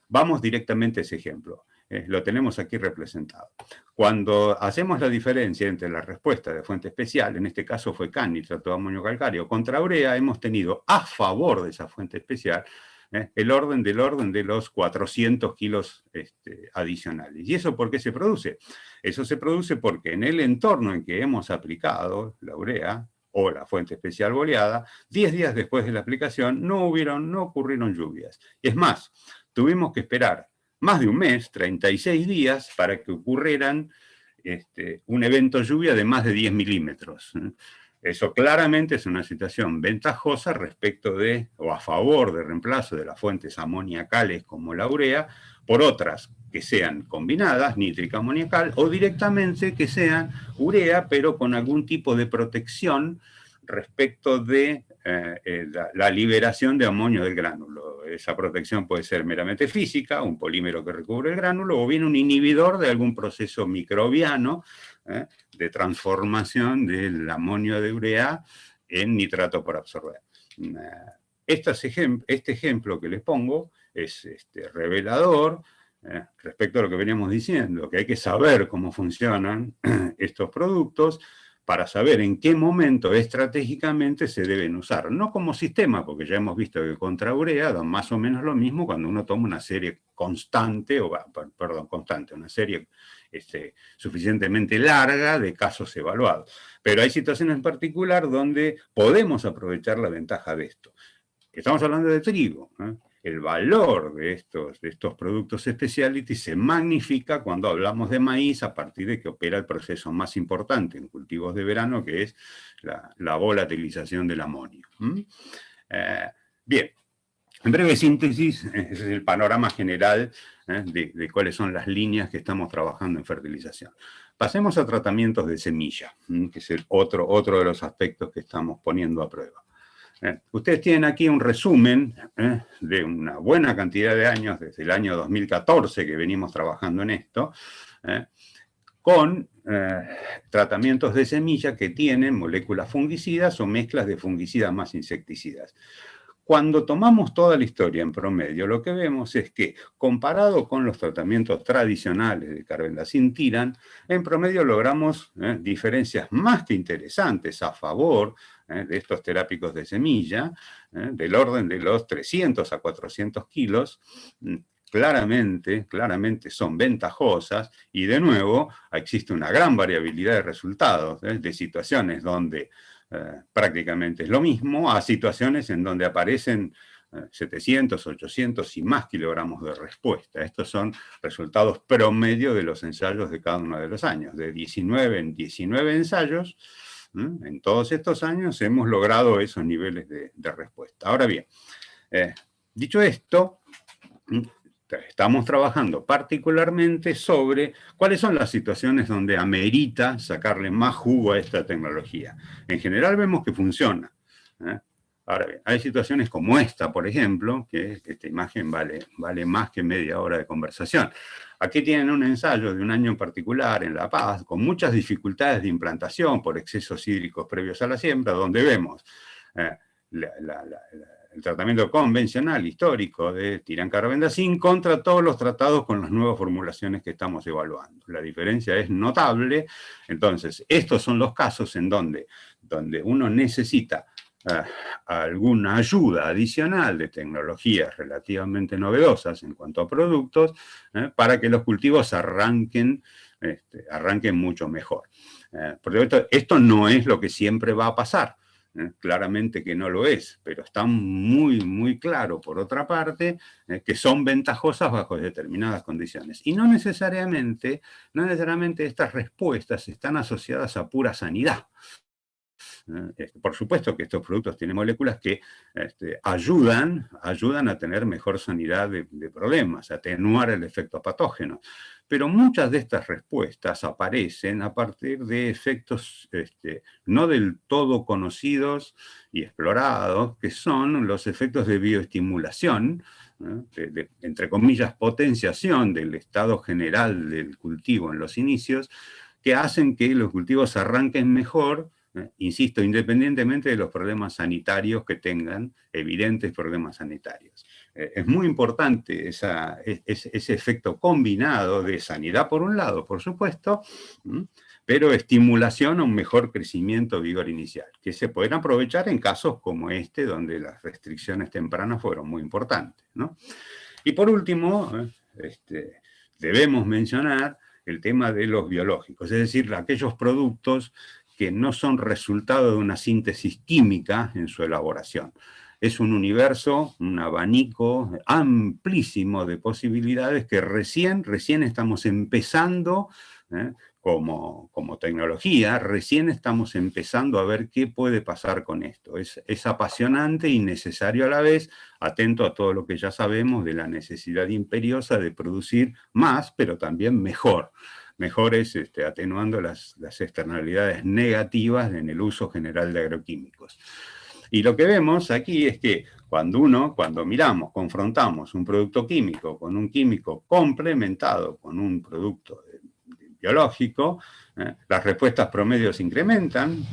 Speaker 6: Vamos directamente a ese ejemplo. Lo tenemos aquí representado. Cuando hacemos la diferencia entre la respuesta de fuente especial, en este caso fue CAN, nitrato de amonio calcáreo, contra urea, hemos tenido a favor de esa fuente especial el orden de los 400 kilos adicionales. ¿Y eso por qué se produce? Eso se produce porque en el entorno en que hemos aplicado la urea o la fuente especial boleada, 10 días después de la aplicación no ocurrieron lluvias. Es más, tuvimos que esperar más de un mes, 36 días, para que ocurrieran un evento lluvia de más de 10 milímetros. Eso claramente es una situación ventajosa respecto o a favor de reemplazo de las fuentes amoniacales como la urea por otras que sean combinadas, nítrica amoniacal, o directamente que sean urea, pero con algún tipo de protección respecto de la liberación de amonio del gránulo. Esa protección puede ser meramente física, un polímero que recubre el gránulo, o bien un inhibidor de algún proceso microbiano de transformación del amonio de urea en nitrato por absorber. Este ejemplo que les pongo es revelador respecto a lo que veníamos diciendo, que hay que saber cómo funcionan estos productos para saber en qué momento estratégicamente se deben usar. No como sistema, porque ya hemos visto que contra urea da más o menos lo mismo cuando uno toma una serie una serie suficientemente larga de casos evaluados. Pero hay situaciones en particular donde podemos aprovechar la ventaja de esto. Estamos hablando de trigo, El valor de estos productos specialty se magnifica cuando hablamos de maíz a partir de que opera el proceso más importante en cultivos de verano, que es la volatilización del amonio. Bien, en breve síntesis, ese es el panorama general de cuáles son las líneas que estamos trabajando en fertilización. Pasemos a tratamientos de semilla, que es el otro de los aspectos que estamos poniendo a prueba. Ustedes tienen aquí un resumen de una buena cantidad de años, desde el año 2014 que venimos trabajando en esto, con tratamientos de semilla que tienen moléculas fungicidas o mezclas de fungicidas más insecticidas. Cuando tomamos toda la historia en promedio, lo que vemos es que, comparado con los tratamientos tradicionales de carbendazim-tiran, en promedio logramos diferencias más que interesantes a favor de estos terápicos de semilla, del orden de los 300 a 400 kilos, claramente son ventajosas, y de nuevo existe una gran variabilidad de resultados, de situaciones donde prácticamente es lo mismo, a situaciones en donde aparecen 700, 800 y más kilogramos de respuesta. Estos son resultados promedio de los ensayos de cada uno de los años. De 19 en 19 ensayos, en todos estos años hemos logrado esos niveles de respuesta. Ahora bien, dicho esto, estamos trabajando particularmente sobre cuáles son las situaciones donde amerita sacarle más jugo a esta tecnología. En general vemos que funciona. Ahora bien, hay situaciones como esta, por ejemplo, que esta imagen vale más que media hora de conversación. Aquí tienen un ensayo de un año en particular en La Paz, con muchas dificultades de implantación por excesos hídricos previos a la siembra, donde vemos el tratamiento convencional, histórico, de tirán-carbendazim contra todos los tratados con las nuevas formulaciones que estamos evaluando. La diferencia es notable. Entonces, estos son los casos en donde uno necesita alguna ayuda adicional de tecnologías relativamente novedosas en cuanto a productos, para que los cultivos arranquen mucho mejor. Por lo tanto, esto no es lo que siempre va a pasar. Claramente que no lo es, pero está muy claro, por otra parte, que son ventajosas bajo determinadas condiciones. Y no necesariamente estas respuestas están asociadas a pura sanidad. Por supuesto que estos productos tienen moléculas que ayudan a tener mejor sanidad de problemas, a atenuar el efecto patógeno. Pero muchas de estas respuestas aparecen a partir de efectos no del todo conocidos y explorados, que son los efectos de bioestimulación, entre comillas, potenciación del estado general del cultivo en los inicios, que hacen que los cultivos arranquen mejor, insisto, independientemente de los problemas sanitarios que tengan, evidentes problemas sanitarios. Es muy importante ese efecto combinado de sanidad por un lado, por supuesto, pero estimulación a un mejor crecimiento vigor inicial, que se pueden aprovechar en casos como este, donde las restricciones tempranas fueron muy importantes, ¿no? Y por último, debemos mencionar el tema de los biológicos, es decir, aquellos productos que no son resultado de una síntesis química en su elaboración. Es un universo, un abanico amplísimo de posibilidades que recién estamos empezando, como tecnología, recién estamos empezando a ver qué puede pasar con esto. Es apasionante y necesario a la vez, atento a todo lo que ya sabemos de la necesidad imperiosa de producir más, pero también mejor. Mejores, atenuando las externalidades negativas en el uso general de agroquímicos. Y lo que vemos aquí es que cuando confrontamos un producto químico con un químico complementado con un producto biológico, las respuestas promedios incrementan,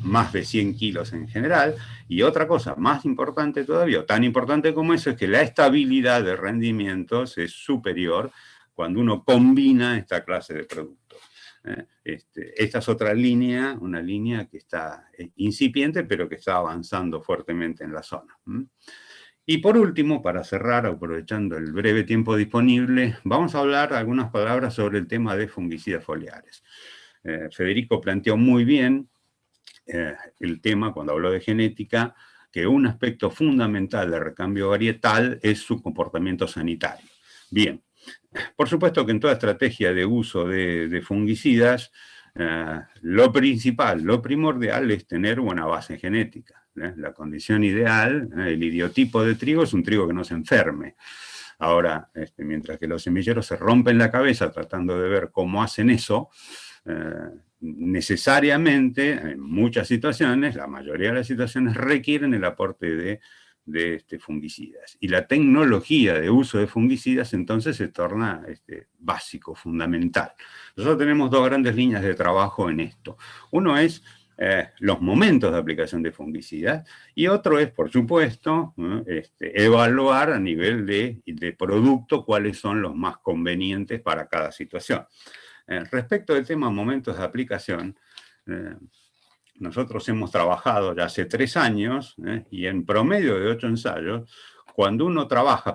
Speaker 6: más de 100 kilos en general, y otra cosa más importante todavía, o tan importante como eso, es que la estabilidad de rendimientos es superior cuando uno combina esta clase de productos. Esta es otra línea, una línea que está incipiente, pero que está avanzando fuertemente en la zona. Y por último, para cerrar, aprovechando el breve tiempo disponible, vamos a hablar algunas palabras sobre el tema de fungicidas foliares. Federico planteó muy bien el tema, cuando habló de genética, que un aspecto fundamental del recambio varietal es su comportamiento sanitario. Bien. Por supuesto que en toda estrategia de uso de fungicidas, lo principal, lo primordial es tener buena base genética. La condición ideal, el idiotipo de trigo es un trigo que no se enferme. Ahora, mientras que los semilleros se rompen la cabeza tratando de ver cómo hacen eso, necesariamente, en muchas situaciones, la mayoría de las situaciones requieren el aporte de fungicidas. Y la tecnología de uso de fungicidas entonces se torna básico, fundamental. Nosotros tenemos dos grandes líneas de trabajo en esto. Uno es los momentos de aplicación de fungicidas, y otro es, por supuesto, evaluar a nivel de producto cuáles son los más convenientes para cada situación. Respecto del tema momentos de aplicación, nosotros hemos trabajado ya hace 3 años, y en promedio de 8 ensayos, cuando uno trabaja,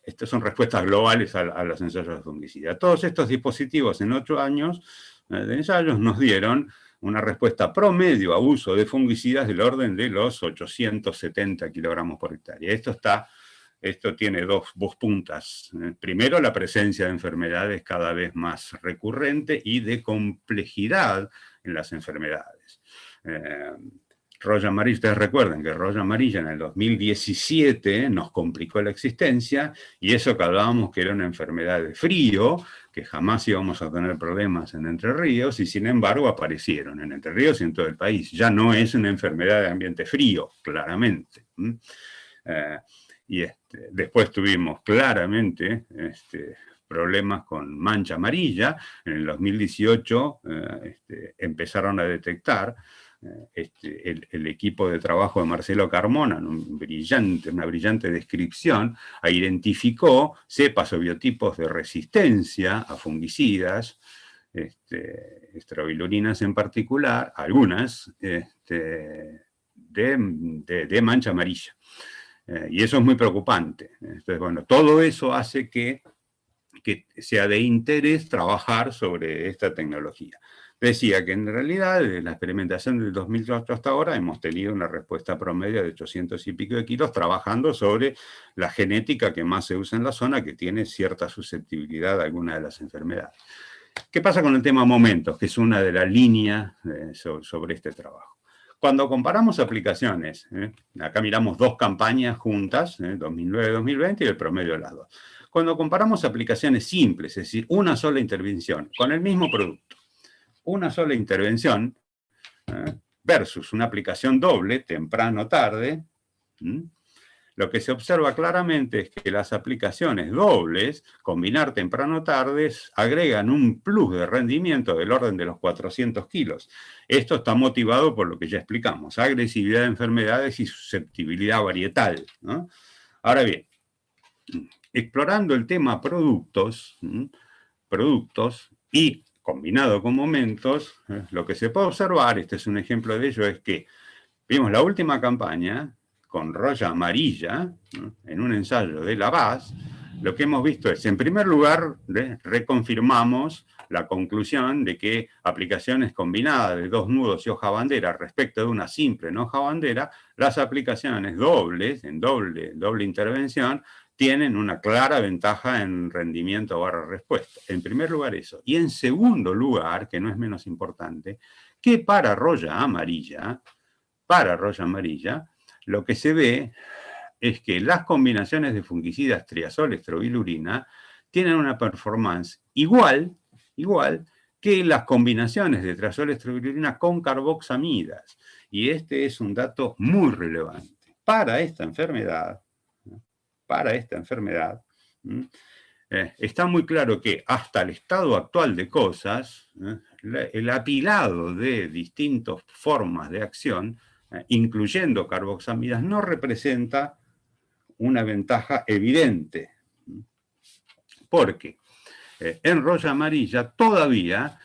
Speaker 6: estas son respuestas globales a los ensayos de fungicida. Todos estos dispositivos en 8 años de ensayos nos dieron una respuesta promedio a uso de fungicidas del orden de los 870 kilogramos por hectárea. Esto tiene dos puntas. Primero, la presencia de enfermedades cada vez más recurrente y de complejidad en las enfermedades. Roya amarilla, ustedes recuerdan que roya amarilla en el 2017 nos complicó la existencia, y eso que hablábamos que era una enfermedad de frío, que jamás íbamos a tener problemas en Entre Ríos, y sin embargo aparecieron en Entre Ríos y en todo el país. Ya no es una enfermedad de ambiente frío, claramente. Después tuvimos claramente problemas con mancha amarilla. En el 2018 empezaron a detectar el equipo de trabajo de Marcelo Carmona, una brillante descripción, identificó cepas o biotipos de resistencia a fungicidas, estrobilurinas en particular, algunas de mancha amarilla. Y eso es muy preocupante. Entonces, bueno, todo eso hace que sea de interés trabajar sobre esta tecnología. Decía que en realidad, desde la experimentación del 2008 hasta ahora, hemos tenido una respuesta promedio de 800 y pico de kilos trabajando sobre la genética que más se usa en la zona, que tiene cierta susceptibilidad a alguna de las enfermedades. ¿Qué pasa con el tema momentos, que es una de las líneas sobre este trabajo? Cuando comparamos aplicaciones, acá miramos 2 campañas juntas, 2009-2020, y el promedio de las 2. Cuando comparamos aplicaciones simples, es decir, una sola intervención con el mismo producto, una sola intervención versus una aplicación doble, temprano-tarde, lo que se observa claramente es que las aplicaciones dobles, combinar temprano-tardes, agregan un plus de rendimiento del orden de los 400 kilos. Esto está motivado por lo que ya explicamos, agresividad de enfermedades y susceptibilidad varietal, ¿no? Ahora bien, explorando el tema productos y combinado con momentos, lo que se puede observar, este es un ejemplo de ello, es que vimos la última campaña con roya amarilla, ¿no?, en un ensayo de la BAS. Lo que hemos visto es, en primer lugar, reconfirmamos la conclusión de que aplicaciones combinadas de 2 nudos y hoja bandera respecto de una simple en hoja bandera, las aplicaciones dobles, en doble intervención, tienen una clara ventaja en rendimiento / respuesta. En primer lugar eso. Y en segundo lugar, que no es menos importante, que para roya amarilla, lo que se ve es que las combinaciones de fungicidas triazol estrobilurina tienen una performance igual que las combinaciones de triazol estrobilurina con carboxamidas. Y este es un dato muy relevante. Para esta enfermedad, está muy claro que hasta el estado actual de cosas, el apilado de distintas formas de acción, incluyendo carboxamidas, no representa una ventaja evidente. Porque en roya amarilla todavía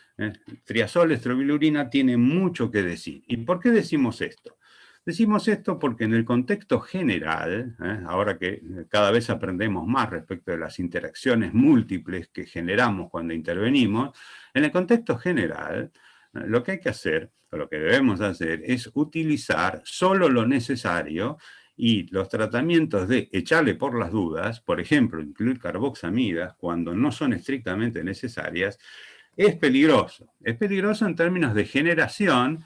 Speaker 6: triazol estrobilurina tiene mucho que decir. ¿Y por qué decimos esto? Decimos esto porque en el contexto general, ahora que cada vez aprendemos más respecto de las interacciones múltiples que generamos cuando intervenimos, en el contexto general, lo que hay que hacer, o lo que debemos hacer, es utilizar solo lo necesario, y los tratamientos de echarle por las dudas, por ejemplo, incluir carboxamidas cuando no son estrictamente necesarias, es peligroso. Es peligroso en términos de generación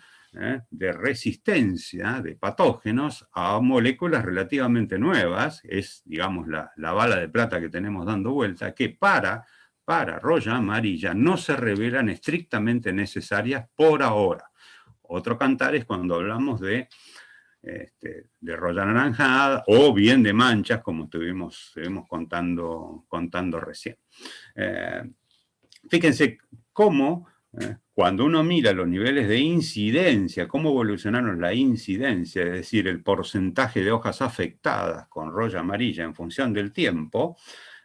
Speaker 6: de resistencia de patógenos a moléculas relativamente nuevas, es, digamos, la bala de plata que tenemos dando vuelta, que para roya amarilla no se revelan estrictamente necesarias por ahora. Otro cantar es cuando hablamos de roya anaranjada o bien de manchas, como estuvimos contando recién. Fíjense cómo cuando uno mira los niveles de incidencia, cómo evolucionaron la incidencia, es decir, el porcentaje de hojas afectadas con roya amarilla en función del tiempo,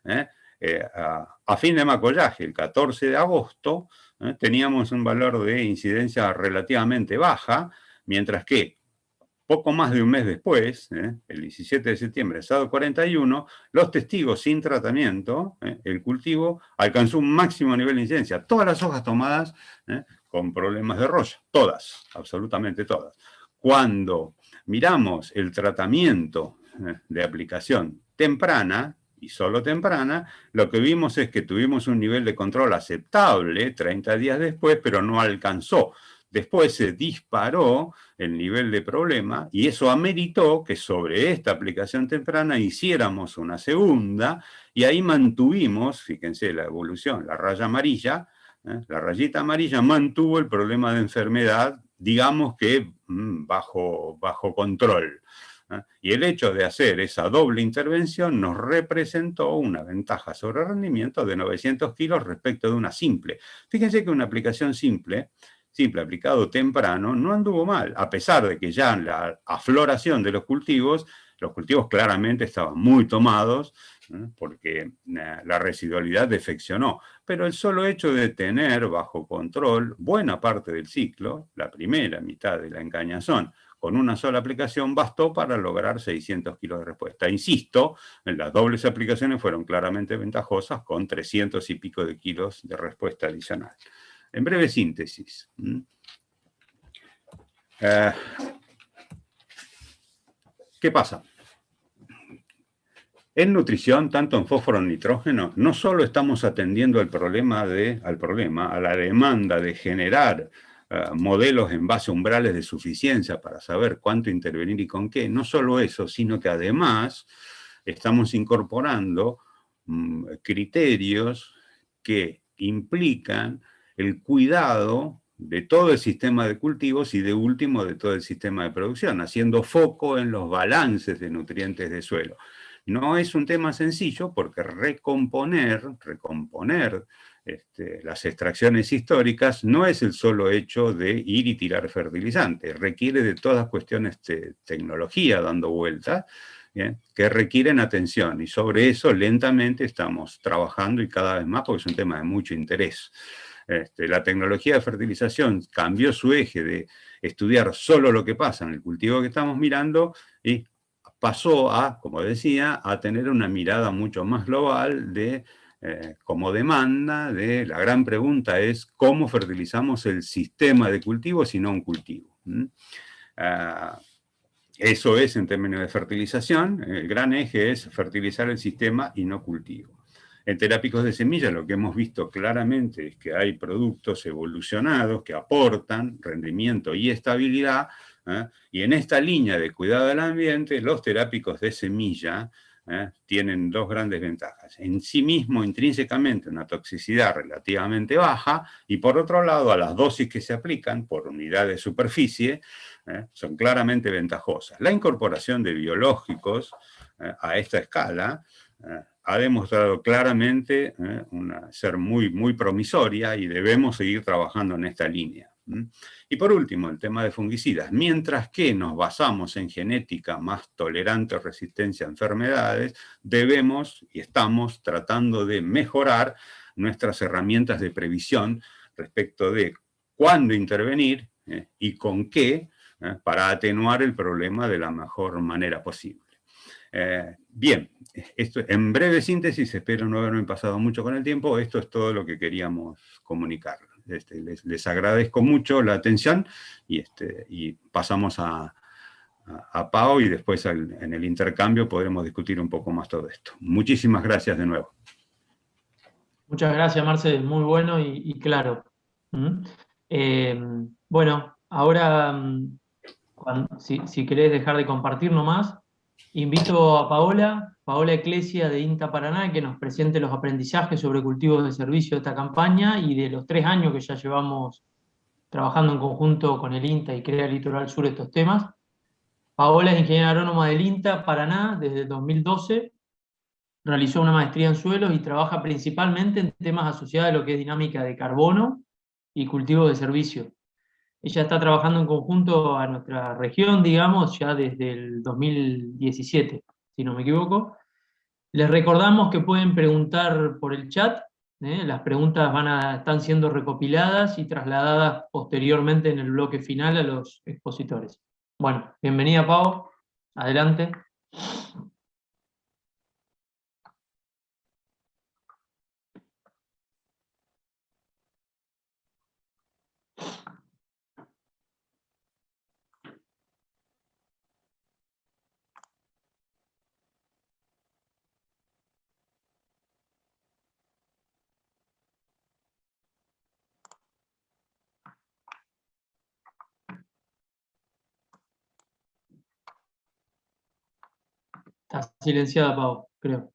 Speaker 6: a fin de macollaje, el 14 de agosto, teníamos un valor de incidencia relativamente baja, mientras que poco más de un mes después, el 17 de septiembre, sábado 41, los testigos sin tratamiento, el cultivo, alcanzó un máximo nivel de incidencia. Todas las hojas tomadas con problemas de roya, todas, absolutamente todas. Cuando miramos el tratamiento de aplicación temprana, y solo temprana, lo que vimos es que tuvimos un nivel de control aceptable 30 días después, pero no alcanzó. Después se disparó el nivel de problema y eso ameritó que sobre esta aplicación temprana hiciéramos una segunda y ahí mantuvimos, fíjense la evolución, la raya amarilla, la rayita amarilla mantuvo el problema de enfermedad, digamos que bajo control. Y el hecho de hacer esa doble intervención nos representó una ventaja sobre rendimiento de 900 kilos respecto de una simple. Fíjense que una aplicación simple aplicado temprano, no anduvo mal, a pesar de que ya en la afloración de los cultivos claramente estaban muy tomados, porque la residualidad defeccionó. Pero el solo hecho de tener bajo control buena parte del ciclo, la primera mitad de la encañazón, con una sola aplicación bastó para lograr 600 kilos de respuesta. Insisto, las dobles aplicaciones fueron claramente ventajosas, con 300 y pico de kilos de respuesta adicional. En breve síntesis. ¿Qué pasa? En nutrición, tanto en fósforo como en nitrógeno, no solo estamos atendiendo a la demanda de generar modelos en base a umbrales de suficiencia para saber cuánto intervenir y con qué, no solo eso, sino que además estamos incorporando criterios que implican el cuidado de todo el sistema de cultivos y de último de todo el sistema de producción, haciendo foco en los balances de nutrientes de suelo. No es un tema sencillo porque recomponer las extracciones históricas no es el solo hecho de ir y tirar fertilizante, requiere de todas cuestiones de tecnología dando vueltas, que requieren atención y sobre eso lentamente estamos trabajando y cada vez más porque es un tema de mucho interés. La tecnología de fertilización cambió su eje de estudiar solo lo que pasa en el cultivo que estamos mirando y pasó a, como decía, a tener una mirada mucho más global de como demanda de la gran pregunta es cómo fertilizamos el sistema de cultivos y no un cultivo. Eso es en términos de fertilización, el gran eje es fertilizar el sistema y no cultivo. En terápicos de semilla lo que hemos visto claramente es que hay productos evolucionados que aportan rendimiento y estabilidad, y en esta línea de cuidado del ambiente, los terápicos de semilla tienen dos grandes ventajas. En sí mismo, intrínsecamente, una toxicidad relativamente baja, y por otro lado, a las dosis que se aplican por unidad de superficie, son claramente ventajosas. La incorporación de biológicos a esta escala ha demostrado claramente ser muy, muy promisoria y debemos seguir trabajando en esta línea. Y por último, el tema de fungicidas. Mientras que nos basamos en genética más tolerante o resistencia a enfermedades, debemos y estamos tratando de mejorar nuestras herramientas de previsión respecto de cuándo intervenir y con qué para atenuar el problema de la mejor manera posible. Bien, esto, en breve síntesis, espero no haberme pasado mucho con el tiempo, esto es todo lo que queríamos comunicar. Les agradezco mucho la atención y pasamos a Pau y después en el intercambio podremos discutir un poco más todo esto. Muchísimas gracias de nuevo.
Speaker 5: Muchas gracias, Marce, muy bueno y claro. Bueno, Ahora, si querés dejar de compartir nomás, invito a Paola Eclesia de INTA Paraná, que nos presente los aprendizajes sobre cultivos de servicio de esta campaña y de los 3 años que ya llevamos trabajando en conjunto con el INTA y CREA Litoral Sur estos temas. Paola es ingeniera agrónoma del INTA Paraná desde el 2012, realizó una maestría en suelos y trabaja principalmente en temas asociados a lo que es dinámica de carbono y cultivo de servicio. Ella está trabajando en conjunto a nuestra región, digamos, ya desde el 2017, si no me equivoco. Les recordamos que pueden preguntar por el chat, las preguntas están siendo recopiladas y trasladadas posteriormente en el bloque final a los expositores. Bueno, bienvenida Pau, adelante. Está silenciada Pau, creo.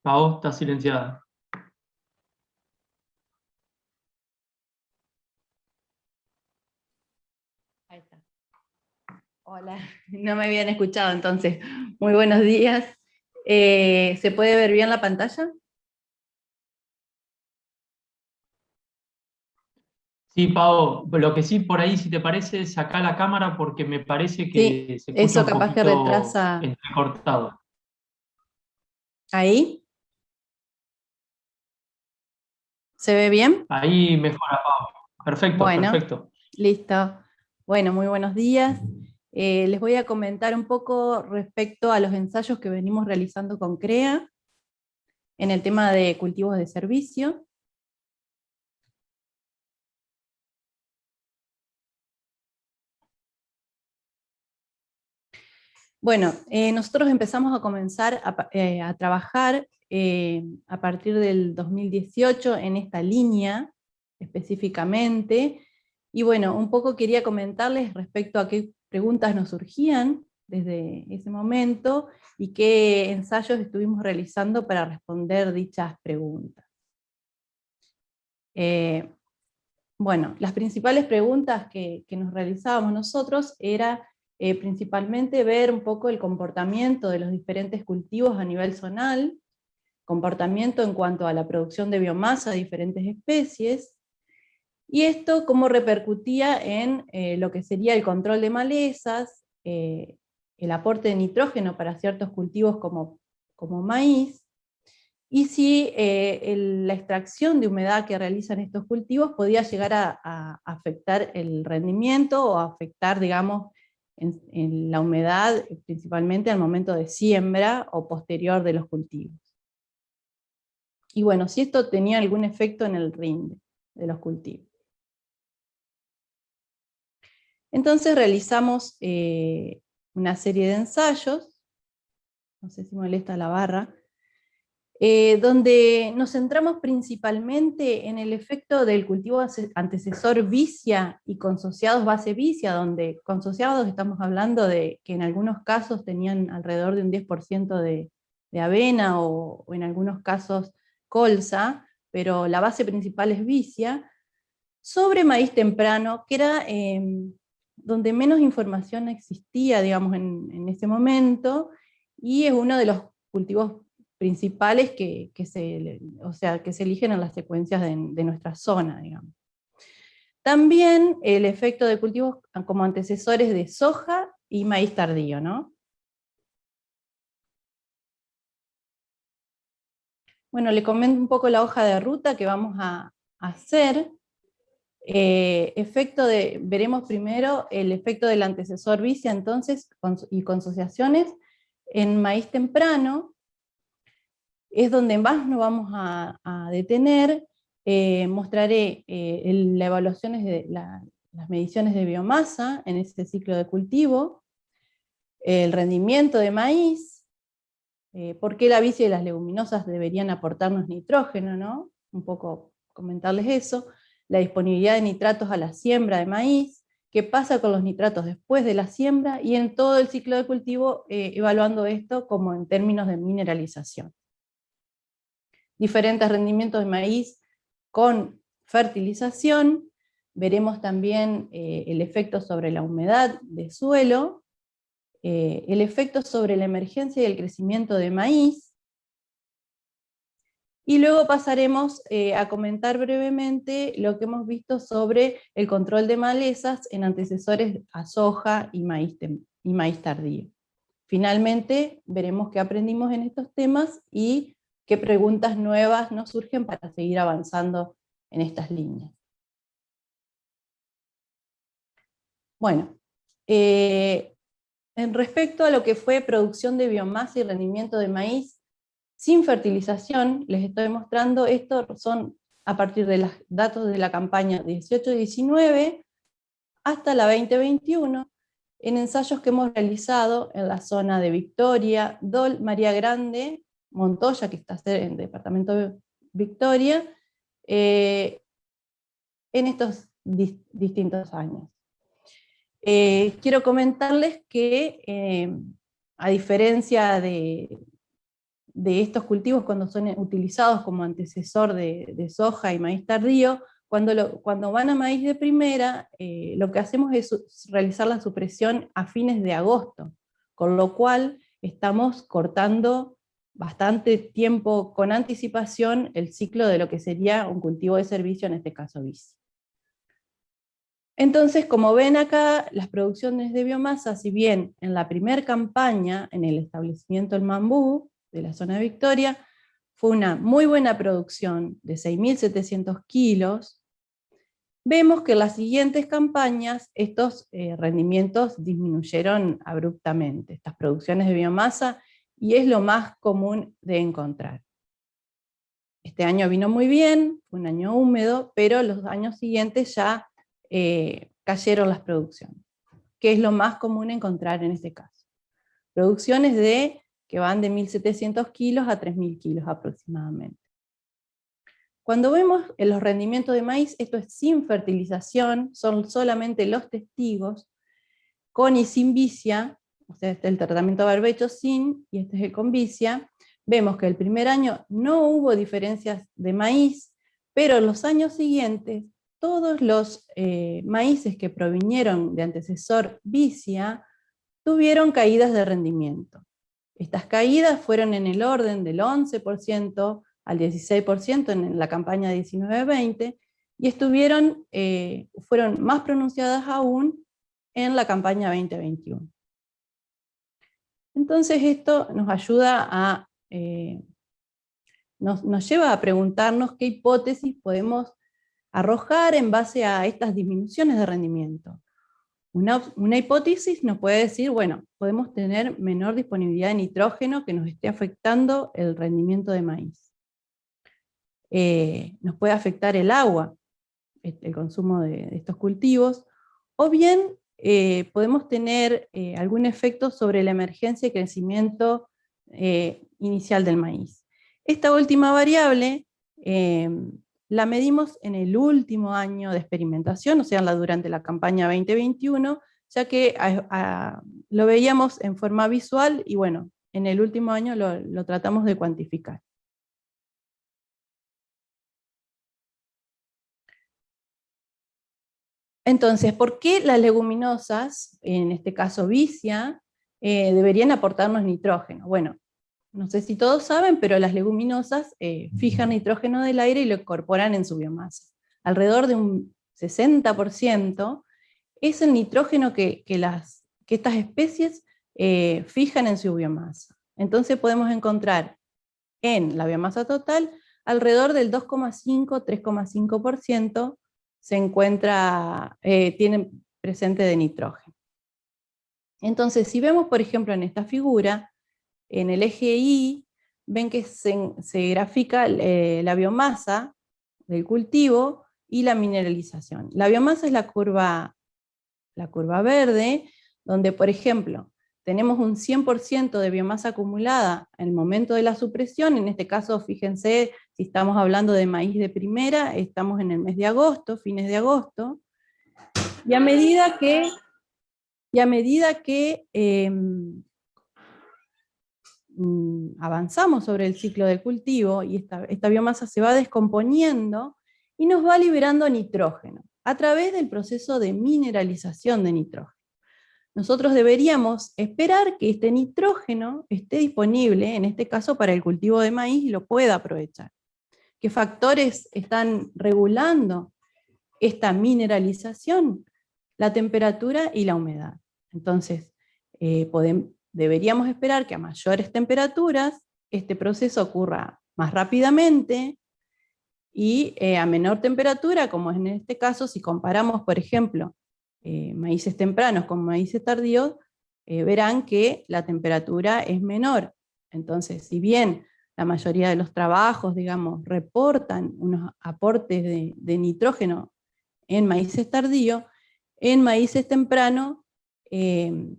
Speaker 5: Pau, está silenciada.
Speaker 7: Ahí está. Hola, no me habían escuchado entonces. Muy buenos días. ¿Se puede ver bien la pantalla?
Speaker 5: Sí, Pau, lo que sí por ahí, si te parece, saca la cámara porque me parece
Speaker 7: Sí,
Speaker 5: que se escucha
Speaker 7: eso
Speaker 5: un
Speaker 7: capaz que
Speaker 5: poquito
Speaker 7: retrasa.
Speaker 5: entrecortado.
Speaker 7: ¿Ahí? ¿Se ve bien?
Speaker 5: Ahí mejora, Pau. Perfecto,
Speaker 7: Bueno,
Speaker 5: perfecto.
Speaker 7: listo. Bueno, muy buenos días. Les voy a comentar un poco respecto a los ensayos que venimos realizando con CREA en el tema de cultivos de servicio. Bueno, nosotros empezamos a comenzar a trabajar a partir del 2018 en esta línea específicamente, y bueno, un poco quería comentarles respecto a qué preguntas nos surgían desde ese momento y qué ensayos estuvimos realizando para responder dichas preguntas. Bueno, las principales preguntas que nos realizábamos nosotros era principalmente ver un poco el comportamiento de los diferentes cultivos a nivel zonal, comportamiento en cuanto a la producción de biomasa de diferentes especies, y esto cómo repercutía en lo que sería el control de malezas, el aporte de nitrógeno para ciertos cultivos como maíz, y si la extracción de humedad que realizan estos cultivos podía llegar a afectar el rendimiento o afectar, digamos, en la humedad, principalmente al momento de siembra o posterior de los cultivos. Y bueno, si esto tenía algún efecto en el rinde de los cultivos. Entonces realizamos una serie de ensayos, no sé si molesta la barra, donde nos centramos principalmente en el efecto del cultivo antecesor vicia y consociados base vicia, donde consociados estamos hablando de que en algunos casos tenían alrededor de un 10% de avena o en algunos casos colza, pero la base principal es vicia, sobre maíz temprano, que era donde menos información existía, digamos, en ese momento, y es uno de los cultivos principales que se eligen en las secuencias de nuestra zona, digamos. También el efecto de cultivos como antecesores de soja y maíz tardío, ¿no? Bueno, le comento un poco la hoja de ruta que vamos a hacer. Veremos primero el efecto del antecesor vicia entonces y consociaciones en maíz temprano, es donde más nos vamos a detener. Mostraré las evaluaciones de las mediciones de biomasa en ese ciclo de cultivo, el rendimiento de maíz, por qué la bicia y las leguminosas deberían aportarnos nitrógeno, ¿no? Un poco comentarles eso, la disponibilidad de nitratos a la siembra de maíz, qué pasa con los nitratos después de la siembra, y en todo el ciclo de cultivo evaluando esto como en términos de mineralización. Diferentes rendimientos de maíz con fertilización, veremos también el efecto sobre la humedad de suelo, el efecto sobre la emergencia y el crecimiento de maíz, y luego pasaremos a comentar brevemente lo que hemos visto sobre el control de malezas en antecesores a soja y maíz tardío. Finalmente, veremos qué aprendimos en estos temas y qué preguntas nuevas nos surgen para seguir avanzando en estas líneas. Bueno, en respecto a lo que fue producción de biomasa y rendimiento de maíz sin fertilización, les estoy mostrando, estos son a partir de los datos de la campaña 18-19 hasta la 2021, en ensayos que hemos realizado en la zona de Victoria, Dol, María Grande, Montoya, que está en el departamento de Victoria, en estos distintos años. Quiero comentarles que, a diferencia de estos cultivos cuando son utilizados como antecesor de soja y maíz tardío, cuando van a maíz de primera, lo que hacemos es realizar la supresión a fines de agosto, con lo cual estamos cortando bastante tiempo con anticipación el ciclo de lo que sería un cultivo de servicio, en este caso bici. Entonces, como ven acá, las producciones de biomasa, si bien en la primera campaña, en el establecimiento El Mambú, de la zona de Victoria, fue una muy buena producción de 6.700 kilos, vemos que en las siguientes campañas estos rendimientos disminuyeron abruptamente, estas producciones de biomasa, y es lo más común de encontrar. Este año vino muy bien, fue un año húmedo, pero los años siguientes ya cayeron las producciones, que es lo más común encontrar en este caso. Producciones que van de 1.700 kilos a 3.000 kilos aproximadamente. Cuando vemos en los rendimientos de maíz, esto es sin fertilización, son solamente los testigos, con y sin vicia, o sea, este es el tratamiento de barbecho sin, y este es el con vicia. Vemos que el primer año no hubo diferencias de maíz, pero en los años siguientes, todos los maíces que provinieron de antecesor vicia, tuvieron caídas de rendimiento. Estas caídas fueron en el orden del 11% al 16% en la campaña 19-20, y fueron más pronunciadas aún en la campaña 2021. Entonces esto nos ayuda nos lleva a preguntarnos qué hipótesis podemos arrojar en base a estas disminuciones de rendimiento. Una hipótesis nos puede decir, bueno, podemos tener menor disponibilidad de nitrógeno que nos esté afectando el rendimiento de maíz. Nos puede afectar el agua, el consumo de estos cultivos, o bien podemos tener algún efecto sobre la emergencia y crecimiento inicial del maíz. Esta última variable la medimos en el último año de experimentación, o sea, durante la campaña 2021, ya que lo veíamos en forma visual, y bueno, en el último año lo tratamos de cuantificar. Entonces, ¿por qué las leguminosas, en este caso vicia, deberían aportarnos nitrógeno? Bueno, no sé si todos saben, pero las leguminosas fijan nitrógeno del aire y lo incorporan en su biomasa. Alrededor de un 60% es el nitrógeno que estas especies fijan en su biomasa. Entonces podemos encontrar en la biomasa total alrededor del 2,5-3,5% tienen presente de nitrógeno. Entonces, si vemos, por ejemplo, en esta figura, en el eje Y, ven que se grafica la biomasa del cultivo y la mineralización. La biomasa es la curva verde, donde, por ejemplo, tenemos un 100% de biomasa acumulada en el momento de la supresión. En este caso, fíjense, si estamos hablando de maíz de primera, estamos en el mes de agosto, fines de agosto, y a medida que avanzamos sobre el ciclo del cultivo, y esta biomasa se va descomponiendo, y nos va liberando nitrógeno, a través del proceso de mineralización de nitrógeno. Nosotros deberíamos esperar que este nitrógeno esté disponible, en este caso para el cultivo de maíz, y lo pueda aprovechar. ¿Qué factores están regulando esta mineralización? La temperatura y la humedad. Entonces, deberíamos esperar que a mayores temperaturas este proceso ocurra más rápidamente, y a menor temperatura, como es en este caso, si comparamos, por ejemplo, maíces tempranos con maíces tardíos, verán que la temperatura es menor. Entonces, si bien la mayoría de los trabajos, digamos, reportan unos aportes de nitrógeno en maíces tardíos, en maíces tempranos es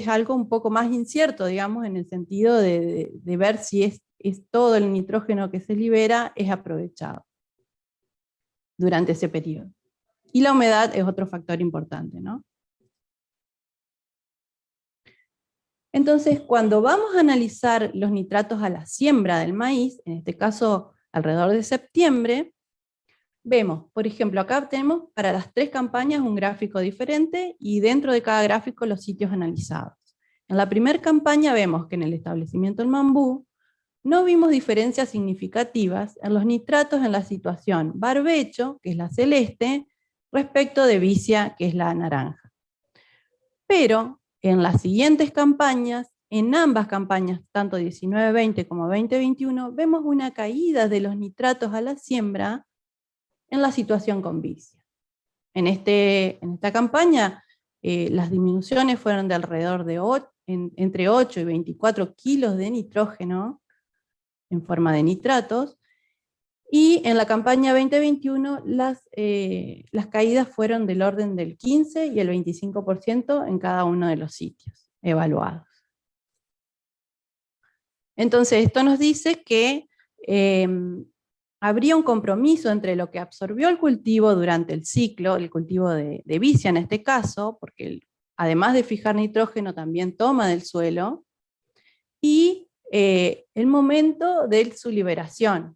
Speaker 7: algo un poco más incierto, digamos, en el sentido de ver si es todo el nitrógeno que se libera es aprovechado durante ese periodo. Y la humedad es otro factor importante, ¿no? Entonces, cuando vamos a analizar los nitratos a la siembra del maíz, en este caso alrededor de septiembre, vemos, por ejemplo, acá tenemos para las 3 campañas un gráfico diferente, y dentro de cada gráfico los sitios analizados. En la primera campaña vemos que en el establecimiento El Mambú no vimos diferencias significativas en los nitratos en la situación barbecho, que es la celeste, respecto de vicia, que es la naranja. Pero en las siguientes campañas, en ambas campañas, tanto 19-20 como 20-21, vemos una caída de los nitratos a la siembra en la situación con vicia. En esta campaña, las disminuciones fueron de alrededor de entre 8 y 24 kilos de nitrógeno en forma de nitratos, y en la campaña 2021 las caídas fueron del orden del 15 y el 25% en cada uno de los sitios evaluados. Entonces esto nos dice que habría un compromiso entre lo que absorbió el cultivo durante el ciclo, el cultivo de vicia en este caso, porque además de fijar nitrógeno también toma del suelo, y el momento de su liberación.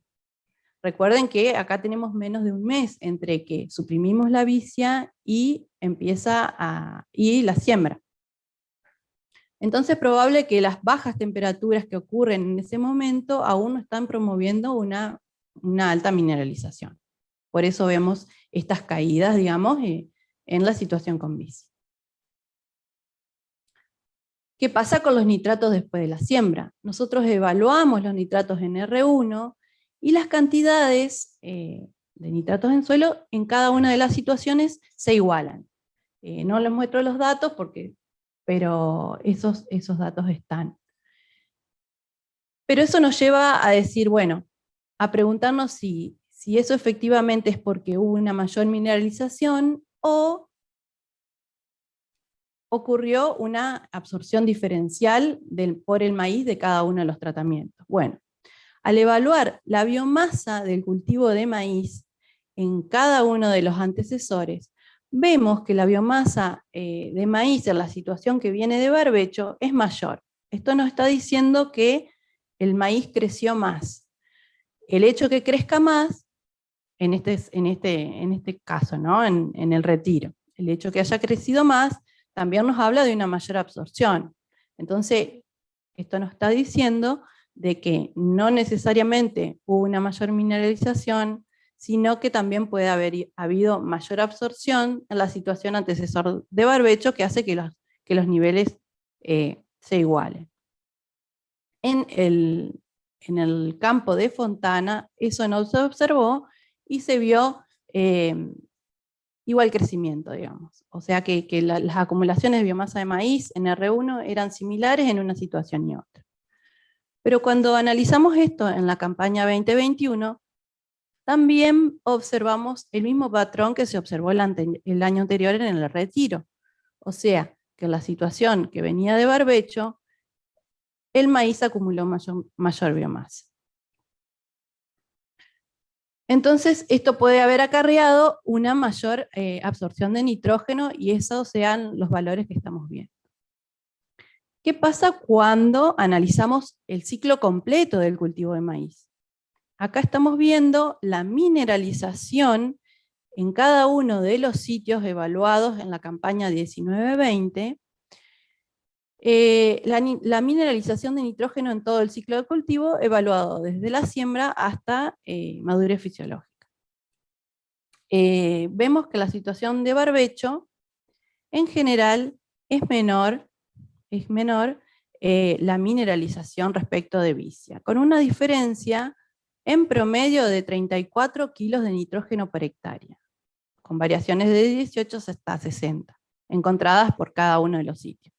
Speaker 7: Recuerden que acá tenemos menos de un mes entre que suprimimos la vicia y y la siembra. Entonces es probable que las bajas temperaturas que ocurren en ese momento aún no están promoviendo una alta mineralización. Por eso vemos estas caídas, digamos, en la situación con vicia. ¿Qué pasa con los nitratos después de la siembra? Nosotros evaluamos los nitratos en R1, y las cantidades de nitratos en suelo en cada una de las situaciones se igualan. No les muestro los datos, pero esos datos están. Pero eso nos lleva a decir, bueno, a preguntarnos si eso efectivamente es porque hubo una mayor mineralización o ocurrió una absorción diferencial por el maíz de cada uno de los tratamientos. Bueno, al evaluar la biomasa del cultivo de maíz en cada uno de los antecesores, vemos que la biomasa de maíz en la situación que viene de barbecho es mayor. Esto nos está diciendo que el maíz creció más. El hecho que crezca más, en este caso, ¿no? en el retiro, el hecho que haya crecido más, también nos habla de una mayor absorción. Entonces, esto nos está diciendo de que no necesariamente hubo una mayor mineralización, sino que también puede haber habido mayor absorción en la situación antecesor de barbecho, que hace que los niveles se igualen. En el campo de Fontana eso no se observó y se vio igual crecimiento, digamos. O sea que las acumulaciones de biomasa de maíz en R1 eran similares en una situación y otra. Pero cuando analizamos esto en la campaña 2021, también observamos el mismo patrón que se observó el año anterior en el retiro. O sea, que en la situación que venía de barbecho, el maíz acumuló mayor biomasa. Entonces, esto puede haber acarreado una mayor absorción de nitrógeno y esos sean los valores que estamos viendo. ¿Qué pasa cuando analizamos el ciclo completo del cultivo de maíz? Acá estamos viendo la mineralización en cada uno de los sitios evaluados en la campaña 19-20, la mineralización de nitrógeno en todo el ciclo de cultivo, evaluado desde la siembra hasta madurez fisiológica. Vemos que la situación de barbecho, en general, es menor la mineralización respecto de vicia, con una diferencia en promedio de 34 kilos de nitrógeno por hectárea, con variaciones de 18 hasta 60, encontradas por cada uno de los sitios.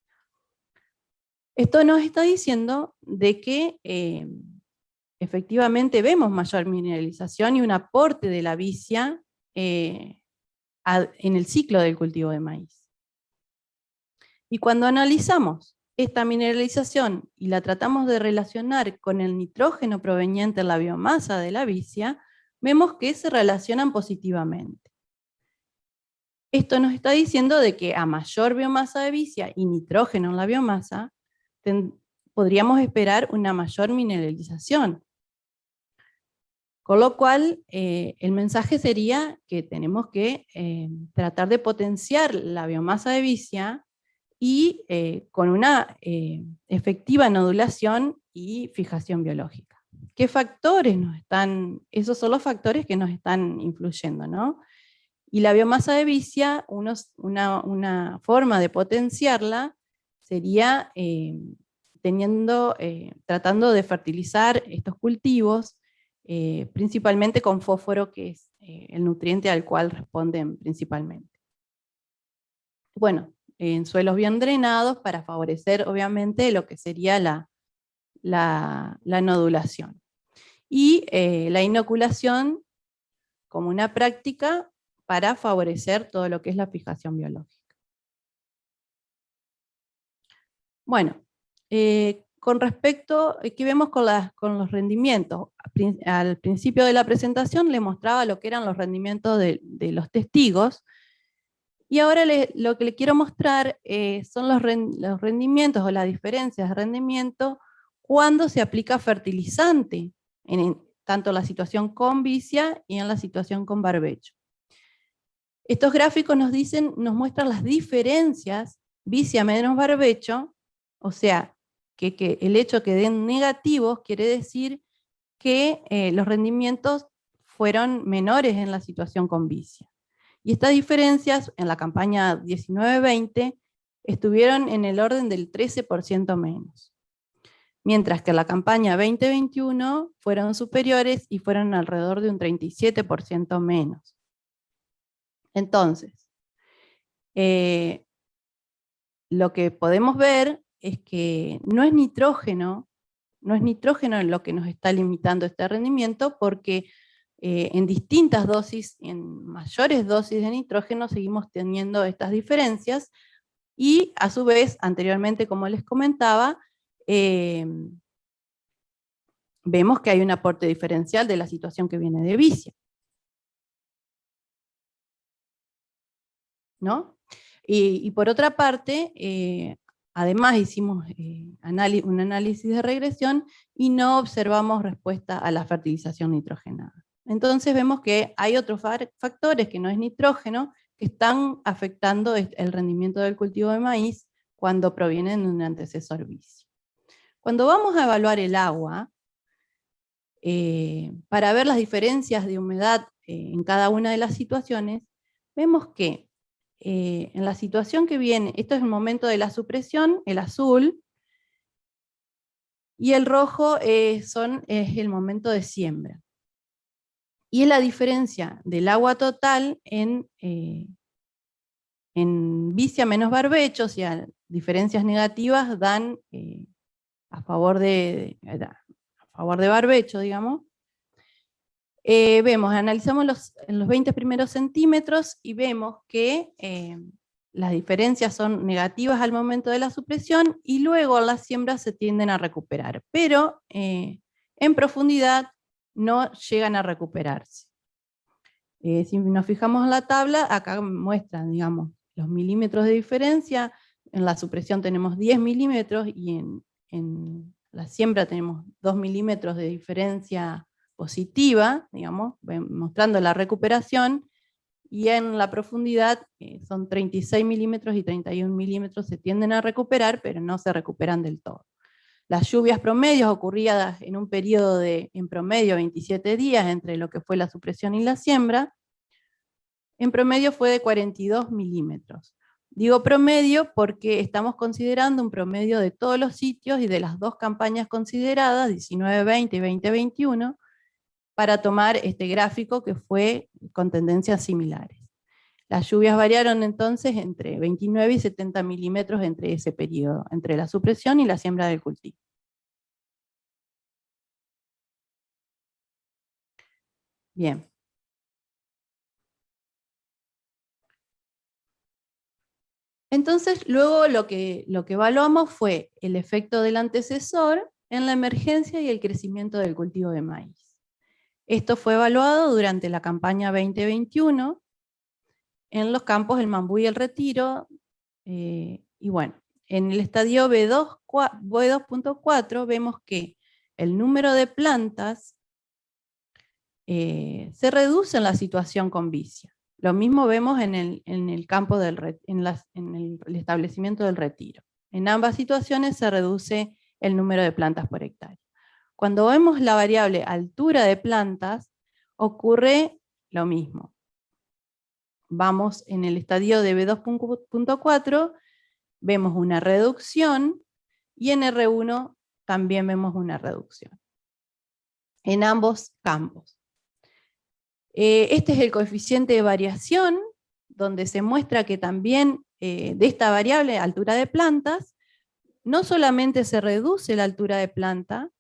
Speaker 7: Esto nos está diciendo de que efectivamente vemos mayor mineralización y un aporte de la vicia en el ciclo del cultivo de maíz. Y cuando analizamos esta mineralización y la tratamos de relacionar con el nitrógeno proveniente de la biomasa de la vicia, vemos que se relacionan positivamente. Esto nos está diciendo de que a mayor biomasa de vicia y nitrógeno en la biomasa, podríamos esperar una mayor mineralización. Con lo cual, el mensaje sería que tenemos que tratar de potenciar la biomasa de vicia y con una efectiva nodulación y fijación biológica. ¿Qué factores nos están? Esos son los factores que nos están influyendo, ¿no? Y la biomasa de vicia, una forma de potenciarla sería tratando de fertilizar estos cultivos, principalmente con fósforo, que es el nutriente al cual responden principalmente. Bueno, en suelos bien drenados para favorecer obviamente lo que sería la nodulación. Y la inoculación como una práctica para favorecer todo lo que es la fijación biológica. Bueno, con respecto, ¿qué vemos con los rendimientos? Al principio de la presentación le mostraba lo que eran los rendimientos de los testigos, y ahora lo que le quiero mostrar son los rendimientos o las diferencias de rendimiento cuando se aplica fertilizante, tanto en la situación con vicia y en la situación con barbecho. Estos gráficos nos muestran las diferencias vicia menos barbecho, o sea, que el hecho que den negativos quiere decir que los rendimientos fueron menores en la situación con vicia. Y estas diferencias en la campaña 19-20 estuvieron en el orden del 13% menos. Mientras que en la campaña 20-21 fueron superiores y fueron alrededor de un 37% menos. Entonces, lo que podemos ver es que no es nitrógeno en lo que nos está limitando este rendimiento, porque en distintas dosis, en mayores dosis de nitrógeno, seguimos teniendo estas diferencias, y a su vez, anteriormente, como les comentaba, vemos que hay un aporte diferencial de la situación que viene de vicia, ¿no? Y por otra parte, además hicimos un análisis de regresión y no observamos respuesta a la fertilización nitrogenada. Entonces vemos que hay otros factores que no es nitrógeno que están afectando el rendimiento del cultivo de maíz cuando provienen de un antecesor vicio. Cuando vamos a evaluar el agua, para ver las diferencias de humedad en cada una de las situaciones, vemos que en la situación que viene, esto es el momento de la supresión, el azul, y el rojo es el momento de siembra. Y es la diferencia del agua total en vicia menos barbecho, o sea, diferencias negativas dan a favor de barbecho, digamos. Analizamos en los 20 primeros centímetros y vemos que las diferencias son negativas al momento de la supresión y luego las siembras se tienden a recuperar, pero en profundidad no llegan a recuperarse. Si nos fijamos en la tabla, acá muestran, digamos, los milímetros de diferencia. En la supresión tenemos 10 milímetros y en la siembra tenemos 2 milímetros de diferencia positiva, digamos, mostrando la recuperación, y en la profundidad son 36 milímetros y 31 milímetros, se tienden a recuperar, pero no se recuperan del todo. Las lluvias promedios ocurridas en un periodo de, en promedio, 27 días entre lo que fue la supresión y la siembra, en promedio fue de 42 milímetros. Digo promedio porque estamos considerando un promedio de todos los sitios y de las dos campañas consideradas, 19-20 y 20-21, para tomar este gráfico que fue con tendencias similares. Las lluvias variaron entonces entre 29 y 70 milímetros entre ese periodo, entre la supresión y la siembra del cultivo. Bien. Entonces, luego lo que evaluamos fue el efecto del antecesor en la emergencia y el crecimiento del cultivo de maíz. Esto fue evaluado durante la campaña 2021 en los campos El Mambú y El Retiro, y bueno, en el estadio B2.4 vemos que el número de plantas se reduce en la situación con vicia. Lo mismo vemos en el campo en el establecimiento del Retiro. En ambas situaciones se reduce el número de plantas por hectárea. Cuando vemos la variable altura de plantas, ocurre lo mismo. Vamos en el estadio de B2.4, vemos una reducción, y en R1 también vemos una reducción. En ambos campos. Este es el coeficiente de variación, donde se muestra que también de esta variable, altura de plantas, no solamente se reduce la altura de planta,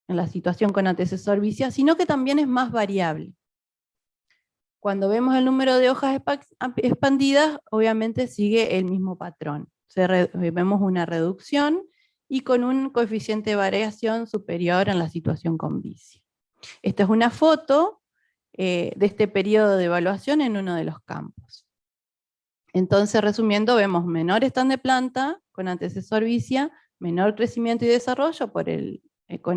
Speaker 7: en la situación con antecesor vicia, sino que también es más variable. Cuando vemos el número de hojas expandidas, obviamente sigue el mismo patrón. Vemos una reducción y con un coeficiente de variación superior en la situación con vicia. Esta es una foto de este periodo de evaluación en uno de los campos. Entonces, resumiendo, vemos menor stand de planta con antecesor vicia, menor crecimiento y desarrollo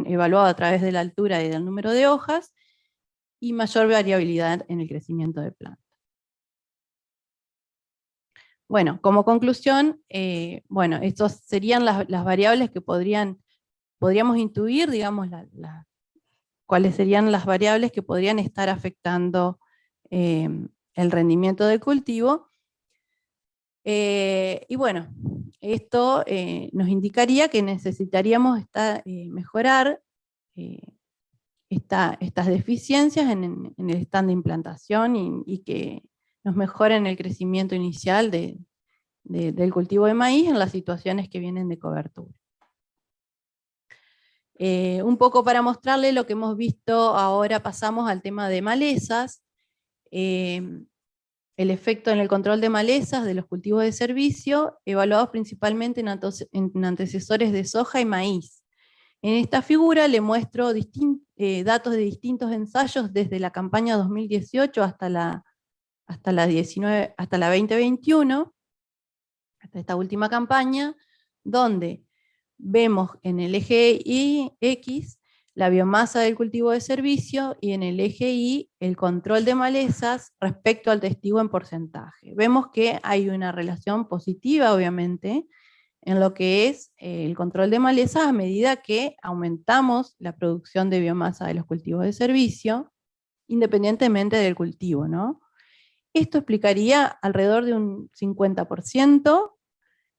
Speaker 7: evaluado a través de la altura y del número de hojas, y mayor variabilidad en el crecimiento de planta. Bueno, como conclusión, bueno, estas serían las variables que podríamos intuir, digamos, cuáles serían las variables que podrían estar afectando el rendimiento del cultivo. Y bueno, esto nos indicaría que necesitaríamos mejorar estas deficiencias en el stand de implantación y que nos mejoren el crecimiento inicial del cultivo de maíz en las situaciones que vienen de cobertura. Un poco para mostrarle lo que hemos visto ahora, pasamos al tema de malezas. El efecto en el control de malezas de los cultivos de servicio, evaluados principalmente en antecesores de soja y maíz. En esta figura le muestro datos de distintos ensayos desde la campaña 2018 hasta la 2021, hasta esta última campaña, donde vemos en el eje X la biomasa del cultivo de servicio y en el eje Y el control de malezas respecto al testigo en porcentaje. Vemos que hay una relación positiva, obviamente, en lo que es el control de malezas a medida que aumentamos la producción de biomasa de los cultivos de servicio, independientemente del cultivo, ¿no? Esto explicaría alrededor de un 50%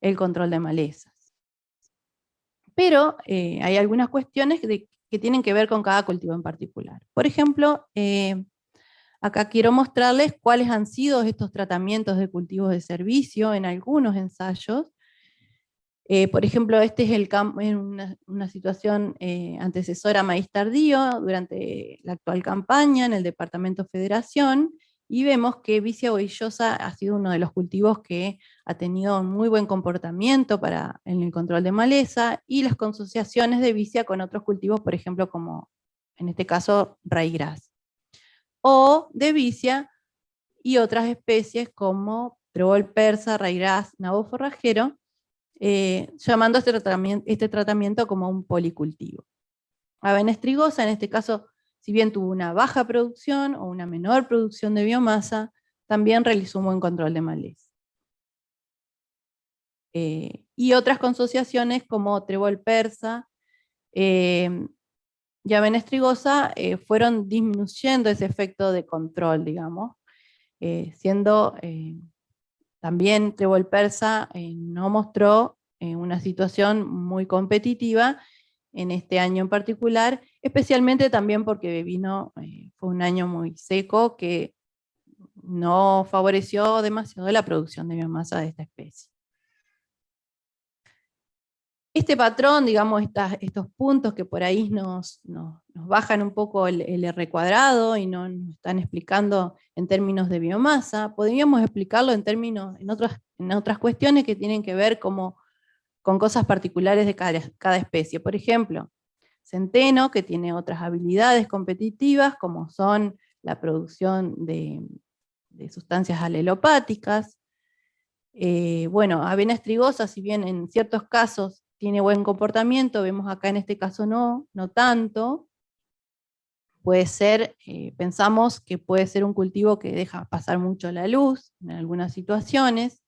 Speaker 7: el control de malezas. Pero hay algunas cuestiones que tienen que ver con cada cultivo en particular. Por ejemplo, acá quiero mostrarles cuáles han sido estos tratamientos de cultivos de servicio en algunos ensayos. Por ejemplo, este es el campo en una situación antecesora a maíz tardío durante la actual campaña en el departamento Federación, y vemos que Vicia bovillosa ha sido uno de los cultivos que ha tenido un muy buen comportamiento en el control de maleza, y las consociaciones de Vicia con otros cultivos, por ejemplo, como en este caso raigrás, o de Vicia y otras especies como trébol persa, raigrás, nabo forrajero, llamando este tratamiento como un policultivo. Avena estrigosa, en este caso, si bien tuvo una baja producción o una menor producción de biomasa, también realizó un buen control de maleza. Y otras consociaciones como trébol persa y avena estrigosa fueron disminuyendo ese efecto de control, digamos, siendo también trébol persa no mostró una situación muy competitiva en este año en particular, especialmente también porque fue un año muy seco que no favoreció demasiado la producción de biomasa de esta especie. Este patrón, digamos, estos puntos que por ahí nos bajan un poco el R cuadrado y nos están explicando en términos de biomasa, podríamos explicarlo en otras cuestiones que tienen que ver con cosas particulares de cada especie. Por ejemplo, centeno, que tiene otras habilidades competitivas, como son la producción de sustancias alelopáticas. Bueno, avena estrigosa, si bien en ciertos casos tiene buen comportamiento, vemos acá en este caso no tanto. Puede ser, pensamos que puede ser un cultivo que deja pasar mucho la luz en algunas situaciones.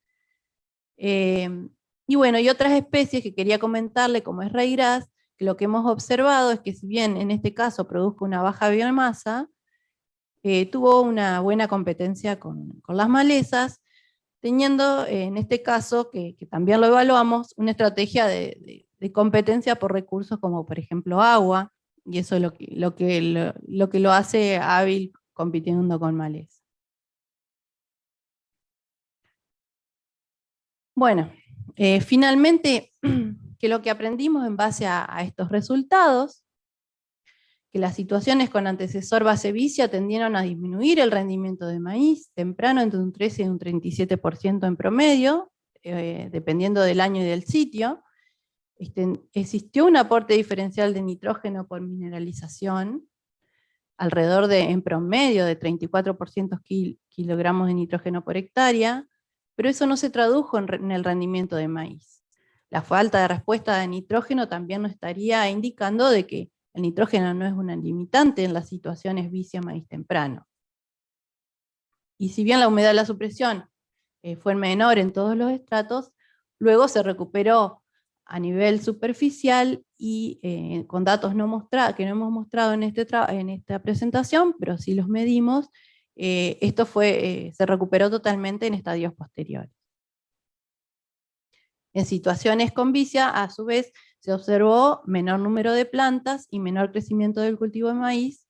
Speaker 7: Y bueno, y otras especies que quería comentarle, como es raigrás, que lo que hemos observado es que si bien en este caso produzca una baja biomasa, tuvo una buena competencia con las malezas, teniendo en este caso, que también lo evaluamos, una estrategia de competencia por recursos como por ejemplo agua, y eso es lo que lo hace hábil compitiendo con maleza. Bueno, finalmente, que lo que aprendimos en base a estos resultados, que las situaciones con antecesor base vicia tendieron a disminuir el rendimiento de maíz temprano entre un 13 y un 37% en promedio, dependiendo del año y del sitio. Existió un aporte diferencial de nitrógeno por mineralización, alrededor en promedio de 34% kilogramos de nitrógeno por hectárea, pero eso no se tradujo en el rendimiento de maíz. La falta de respuesta de nitrógeno también nos estaría indicando de que el nitrógeno no es una limitante en las situaciones vicia maíz temprano. Y si bien la humedad de la supresión fue menor en todos los estratos, luego se recuperó a nivel superficial y con datos que no hemos mostrado en esta presentación, pero sí los medimos, esto se recuperó totalmente en estadios posteriores. En situaciones con vicia, a su vez, se observó menor número de plantas y menor crecimiento del cultivo de maíz,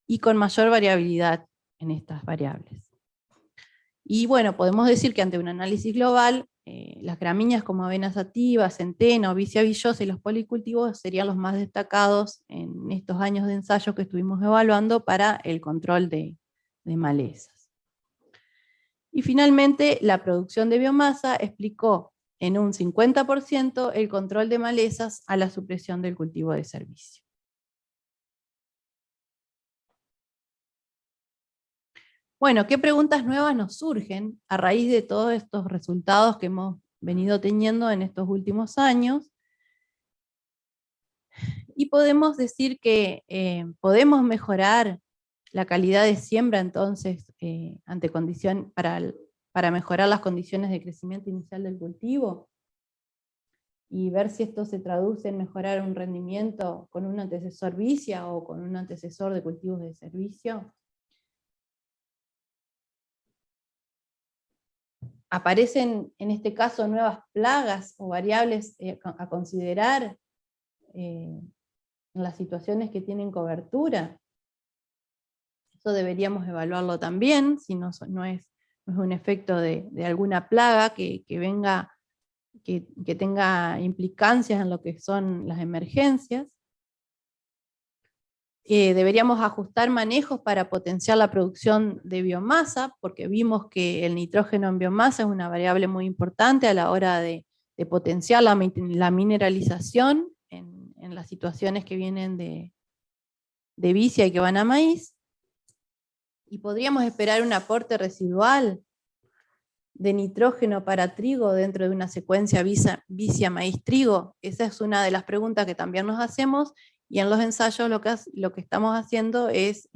Speaker 7: y con mayor variabilidad en estas variables. Y bueno, podemos decir que ante un análisis global, las gramíneas como avena sativa, centeno, vicia villosa y los policultivos serían los más destacados en estos años de ensayo que estuvimos evaluando para el control de malezas. Y finalmente, la producción de biomasa explicó en un 50% el control de malezas a la supresión del cultivo de servicio. Bueno, ¿qué preguntas nuevas nos surgen a raíz de todos estos resultados que hemos venido teniendo en estos últimos años? Y podemos decir que podemos mejorar la calidad de siembra entonces para mejorar las condiciones de crecimiento inicial del cultivo, y ver si esto se traduce en mejorar un rendimiento con un antecesor vicia o con un antecesor de cultivos de servicio. Aparecen en este caso nuevas plagas o variables a considerar en las situaciones que tienen cobertura. Eso deberíamos evaluarlo también, si no es un efecto de alguna plaga que tenga implicancias en lo que son las emergencias. Deberíamos ajustar manejos para potenciar la producción de biomasa, porque vimos que el nitrógeno en biomasa es una variable muy importante a la hora de potenciar la mineralización en las situaciones que vienen de vicia y que van a maíz. Y podríamos esperar un aporte residual de nitrógeno para trigo dentro de una secuencia vicia maíz trigo. Esa es una de las preguntas que también nos hacemos, y en los ensayos lo que estamos haciendo es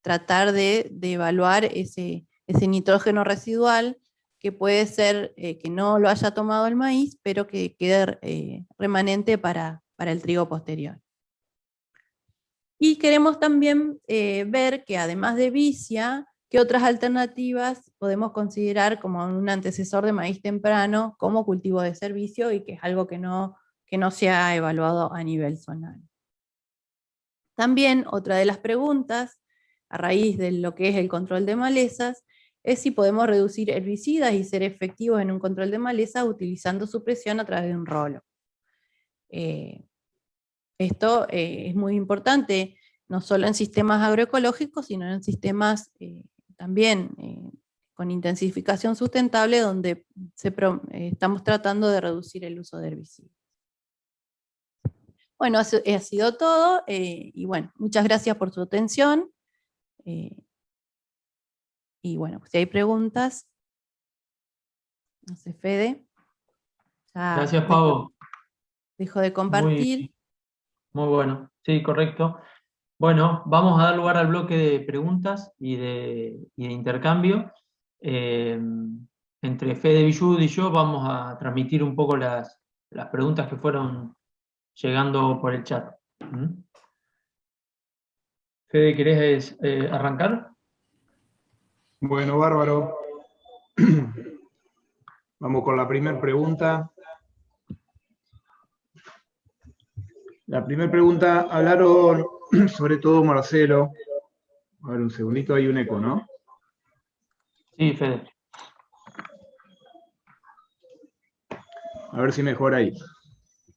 Speaker 7: tratar de evaluar ese nitrógeno residual, que puede ser que no lo haya tomado el maíz, pero que quede remanente para el trigo posterior. Y queremos también ver que además de vicia, ¿qué otras alternativas podemos considerar como un antecesor de maíz temprano como cultivo de servicio, y que es algo que no se ha evaluado a nivel zonal? También otra de las preguntas, a raíz de lo que es el control de malezas, es si podemos reducir herbicidas y ser efectivos en un control de malezas utilizando supresión a través de un rolo. Esto es muy importante, no solo en sistemas agroecológicos, sino en sistemas también con intensificación sustentable, donde estamos tratando de reducir el uso de herbicidas. Bueno, eso ha sido todo, y bueno, muchas gracias por su atención. Y bueno, si hay preguntas, no sé, Fede.
Speaker 5: Gracias, Pavo.
Speaker 7: Dejo de compartir.
Speaker 5: Muy bueno, sí, correcto. Bueno, vamos a dar lugar al bloque de preguntas y de intercambio. Entre Fede Villud y yo vamos a transmitir un poco las preguntas que fueron llegando por el chat. Fede, ¿querés arrancar?
Speaker 8: Bueno, bárbaro. Vamos con la primera pregunta. La primera pregunta, hablaron sobre todo Marcelo. A ver, un segundito, hay un eco, ¿no?
Speaker 5: Sí, Fede.
Speaker 8: A ver si mejora ahí.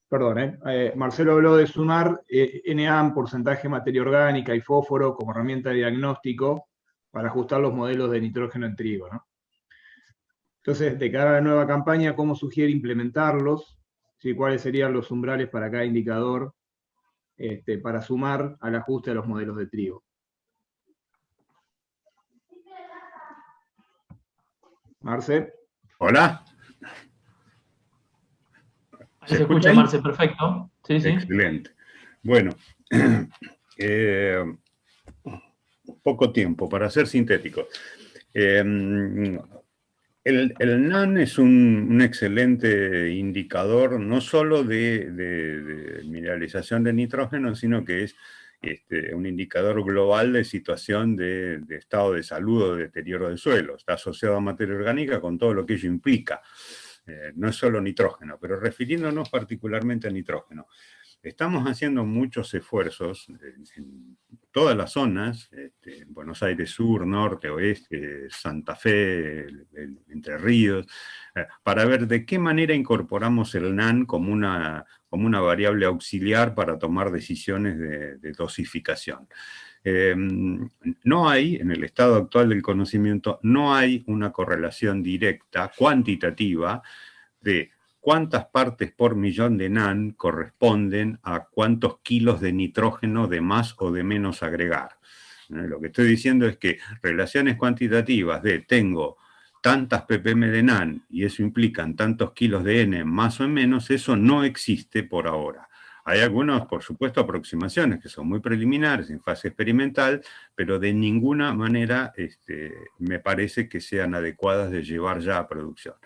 Speaker 8: Perdón, Marcelo habló de sumar NA, porcentaje de materia orgánica y fósforo como herramienta de diagnóstico para ajustar los modelos de nitrógeno en trigo, ¿no? Entonces, de cara a la nueva campaña, ¿cómo sugiere implementarlos? ¿Sí? ¿Cuáles serían los umbrales para cada indicador para sumar al ajuste de los modelos de trigo? Marce.
Speaker 6: Hola.
Speaker 5: ¿Se escucha, Marce? Perfecto. Sí, sí.
Speaker 6: Excelente. Bueno, poco tiempo para ser sintético. El NAN es un excelente indicador, no solo de mineralización de nitrógeno, sino que es un indicador global de situación de estado de salud o de deterioro del suelo. Está asociado a materia orgánica con todo lo que ello implica. No es solo nitrógeno, pero refiriéndonos particularmente a nitrógeno. Estamos haciendo muchos esfuerzos en todas las zonas, Buenos Aires Sur, Norte, Oeste, Santa Fe, Entre Ríos, para ver de qué manera incorporamos el NAN como una variable auxiliar para tomar decisiones de dosificación. No hay, en el estado actual del conocimiento, no hay una correlación directa, cuantitativa, de cuántas partes por millón de NAN corresponden a cuántos kilos de nitrógeno de más o de menos agregar. Lo que estoy diciendo es que relaciones cuantitativas de tengo tantas ppm de NAN y eso implican tantos kilos de N más o menos, eso no existe por ahora. Hay algunas, por supuesto, aproximaciones que son muy preliminares en fase experimental, pero de ninguna manera me parece que sean adecuadas de llevar ya a producción.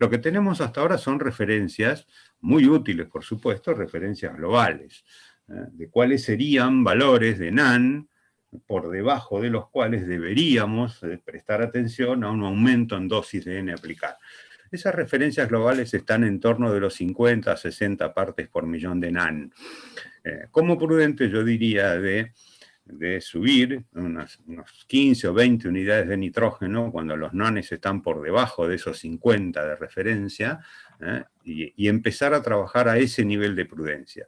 Speaker 6: Lo que tenemos hasta ahora son referencias muy útiles, por supuesto, referencias globales, de cuáles serían valores de NAN por debajo de los cuales deberíamos prestar atención a un aumento en dosis de N aplicar. Esas referencias globales están en torno de los 50 a 60 partes por millón de NAN. Como prudente yo diría de subir unos 15 o 20 unidades de nitrógeno cuando los NANes están por debajo de esos 50 de referencia, y empezar a trabajar a ese nivel de prudencia.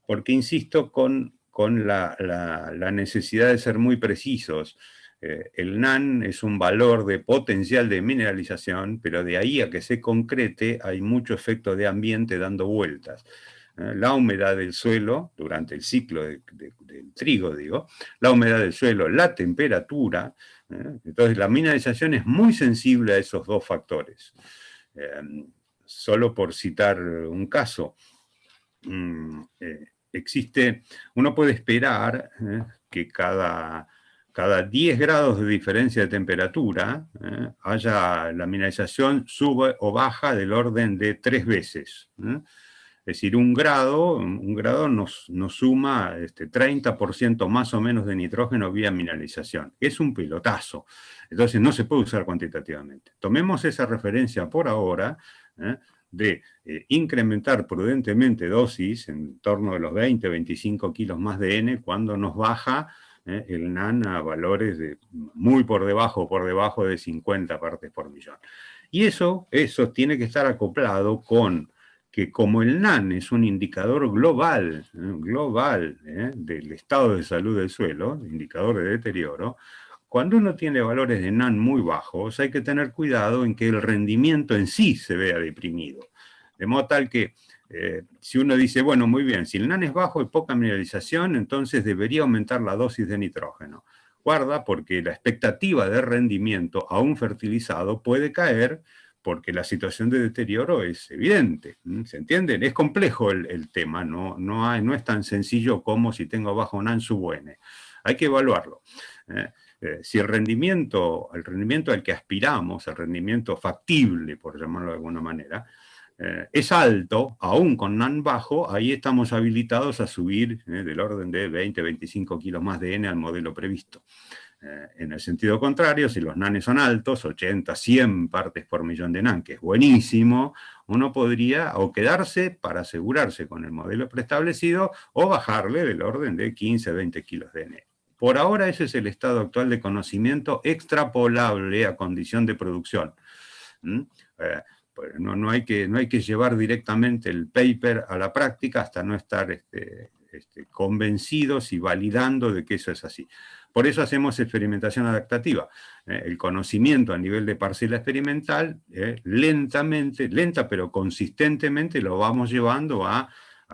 Speaker 6: Porque, insisto, con con la necesidad de ser muy precisos. El NaN es un valor de potencial de mineralización, pero de ahí a que se concrete hay mucho efecto de ambiente dando vueltas. La humedad del suelo, durante el ciclo del trigo, digo, la humedad del suelo, la temperatura. Entonces la mineralización es muy sensible a esos dos factores. Solo por citar un caso, uno puede esperar que cada 10 grados de diferencia de temperatura haya la mineralización sube o baja del orden de 3 veces. Es decir, un grado nos suma 30% más o menos de nitrógeno vía mineralización. Es un pelotazo. Entonces no se puede usar cuantitativamente. Tomemos esa referencia por ahora, de incrementar prudentemente dosis en torno de los 20-25 kilos más de N cuando nos baja el NaN a valores muy por debajo de 50 partes por millón. Y eso tiene que estar acoplado con que como el NaN es un indicador global del estado de salud del suelo, indicador de deterioro, cuando uno tiene valores de NaN muy bajos, hay que tener cuidado en que el rendimiento en sí se vea deprimido. De modo tal que si uno dice, bueno, muy bien, si el NaN es bajo y poca mineralización, entonces debería aumentar la dosis de nitrógeno. Guarda, porque la expectativa de rendimiento a un fertilizado puede caer porque la situación de deterioro es evidente. ¿Se entiende? Es complejo el tema, no es tan sencillo como si tengo bajo NaN subo N. Hay que evaluarlo. Si el rendimiento al que aspiramos, el rendimiento factible, por llamarlo de alguna manera, es alto, aún con NaN bajo, ahí estamos habilitados a subir del orden de 20-25 kilos más de N al modelo previsto. En el sentido contrario, si los NaNes son altos, 80, 100 partes por millón de NaN, que es buenísimo, uno podría o quedarse para asegurarse con el modelo preestablecido o bajarle del orden de 15-20 kilos de N. Por ahora ese es el estado actual de conocimiento extrapolable a condición de producción. No hay que llevar directamente el paper a la práctica hasta no estar convencidos y validando de que eso es así. Por eso hacemos experimentación adaptativa. El conocimiento a nivel de parcela experimental, lenta pero consistentemente lo vamos llevando a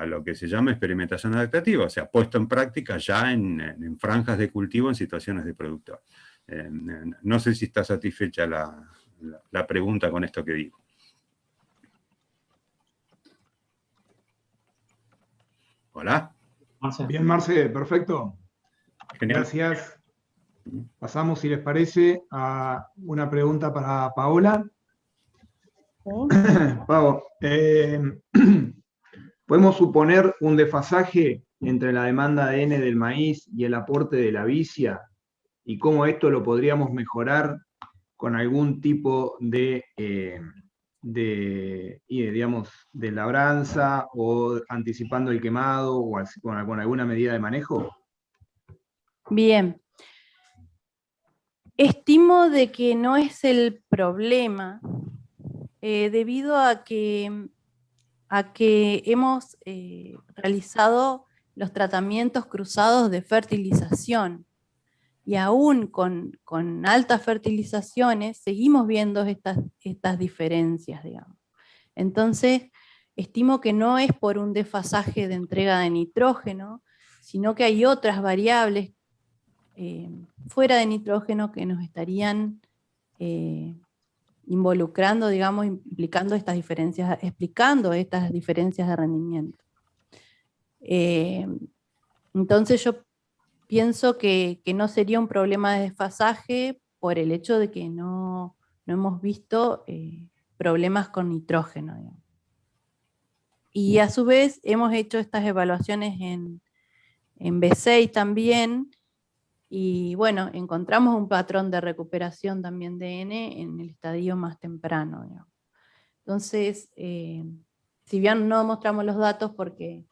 Speaker 6: lo que se llama experimentación adaptativa, o sea, puesto en práctica ya en franjas de cultivo en situaciones de productor. No sé si está satisfecha la pregunta con esto que digo. Hola.
Speaker 8: Bien, Marce, perfecto.
Speaker 6: Genial.
Speaker 8: Gracias. Pasamos, si les parece, a una pregunta para Paola. Pau, ¿podemos suponer un desfasaje entre la demanda de N del maíz y el aporte de la vicia? ¿Y cómo esto lo podríamos mejorar con algún tipo de labranza o anticipando el quemado o con alguna medida de manejo?
Speaker 7: Bien. Estimo de que no es el problema debido a que hemos realizado los tratamientos cruzados de fertilización y aún con altas fertilizaciones seguimos viendo estas diferencias, digamos. Entonces, estimo que no es por un desfasaje de entrega de nitrógeno, sino que hay otras variables fuera de nitrógeno que nos estarían involucrando, digamos, explicando estas diferencias de rendimiento. Entonces yo pienso que no sería un problema de desfasaje por el hecho de que no hemos visto problemas con nitrógeno, digamos. Y a su vez hemos hecho estas evaluaciones en B6 también, y bueno, encontramos un patrón de recuperación también de N en el estadio más temprano, digamos. Entonces, si bien no mostramos los datos porque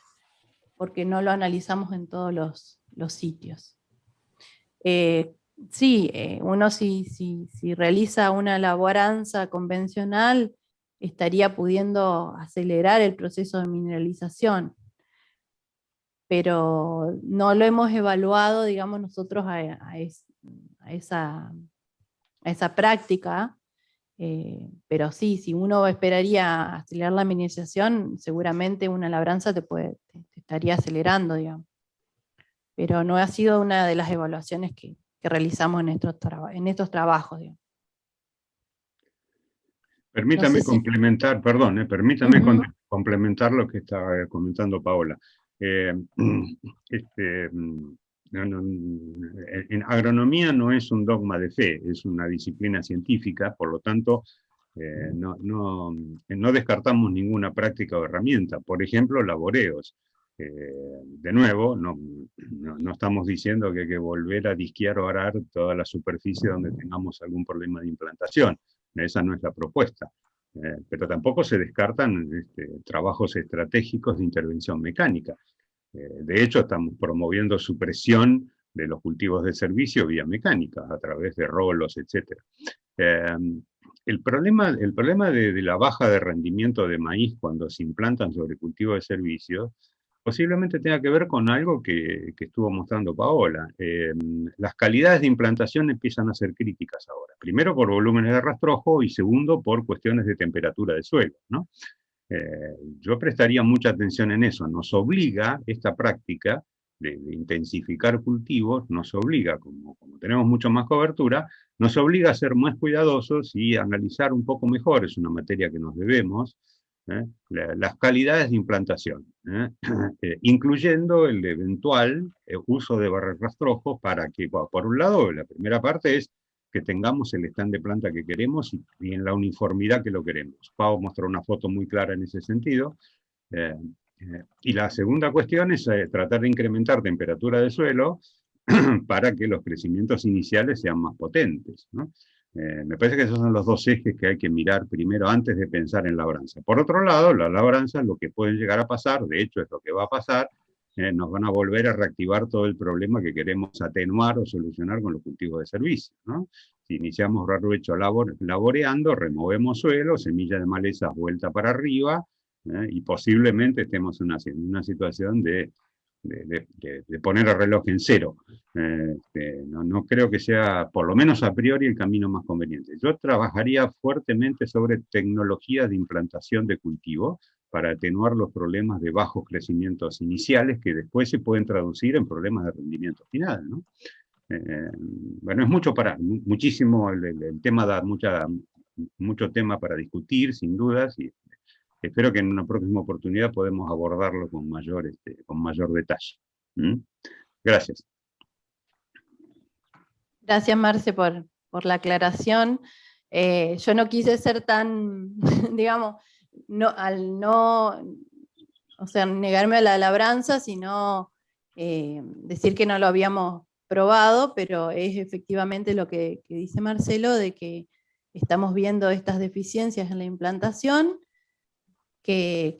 Speaker 7: no lo analizamos en todos los sitios. Sí, uno si realiza una labranza convencional, estaría pudiendo acelerar el proceso de mineralización. pero no lo hemos evaluado, digamos, nosotros a esa práctica. Pero sí, si uno esperaría acelerar la miniaturización, seguramente una labranza te estaría acelerando, digamos. Pero no ha sido una de las evaluaciones que realizamos en estos trabajos, digamos.
Speaker 6: Permítame
Speaker 7: No sé
Speaker 6: complementar, perdón, permítame complementar lo que estaba comentando Paola. En agronomía no es un dogma de fe, es una disciplina científica, por lo tanto, no descartamos ninguna práctica o herramienta. Por ejemplo, laboreos. De nuevo, no estamos diciendo que hay que volver a disquear o arar toda la superficie donde tengamos algún problema de implantación. Esa no es la propuesta. Pero tampoco se descartan trabajos estratégicos de intervención mecánica. De hecho, estamos promoviendo supresión de los cultivos de servicio vía mecánica, a través de rolos, etc. El problema de la baja de rendimiento de maíz cuando se implantan sobre cultivos de servicio posiblemente tenga que ver con algo que estuvo mostrando Paola. Las calidades de implantación empiezan a ser críticas ahora. Primero por volúmenes de rastrojo y segundo por cuestiones de temperatura de suelo, ¿no? Yo prestaría mucha atención en eso. Nos obliga esta práctica de intensificar cultivos, nos obliga, como tenemos mucho más cobertura, nos obliga a ser más cuidadosos y a analizar un poco mejor, es una materia que nos debemos, las calidades de implantación, incluyendo el eventual uso de barrerrastrojos para que, por un lado, la primera parte es que tengamos el stand de planta que queremos y en la uniformidad que lo queremos. Pau mostró una foto muy clara en ese sentido. Y la segunda cuestión es tratar de incrementar temperatura de suelo para que los crecimientos iniciales sean más potentes, ¿no? Me parece que esos son los dos ejes que hay que mirar primero antes de pensar en labranza. Por otro lado, la labranza, lo que puede llegar a pasar, de hecho es lo que va a pasar, nos van a volver a reactivar todo el problema que queremos atenuar o solucionar con los cultivos de servicio, ¿no? Si iniciamos barruecho laboreando, removemos suelo, semilla de malezas vuelta para arriba, y posiblemente estemos en una situación de poner el reloj en cero. No creo que sea, por lo menos a priori, el camino más conveniente. Yo trabajaría fuertemente sobre tecnologías de implantación de cultivo para atenuar los problemas de bajos crecimientos iniciales que después se pueden traducir en problemas de rendimiento final, ¿no? Bueno, es muchísimo, el tema da mucho tema para discutir, sin dudas, y espero que en una próxima oportunidad podamos abordarlo con mayor detalle. Gracias.
Speaker 7: Gracias, Marce, por la aclaración. Yo no quise ser tan, digamos, o sea, negarme a la labranza, sino decir que no lo habíamos probado, pero es efectivamente lo que dice Marcelo, de que estamos viendo estas deficiencias en la implantación, que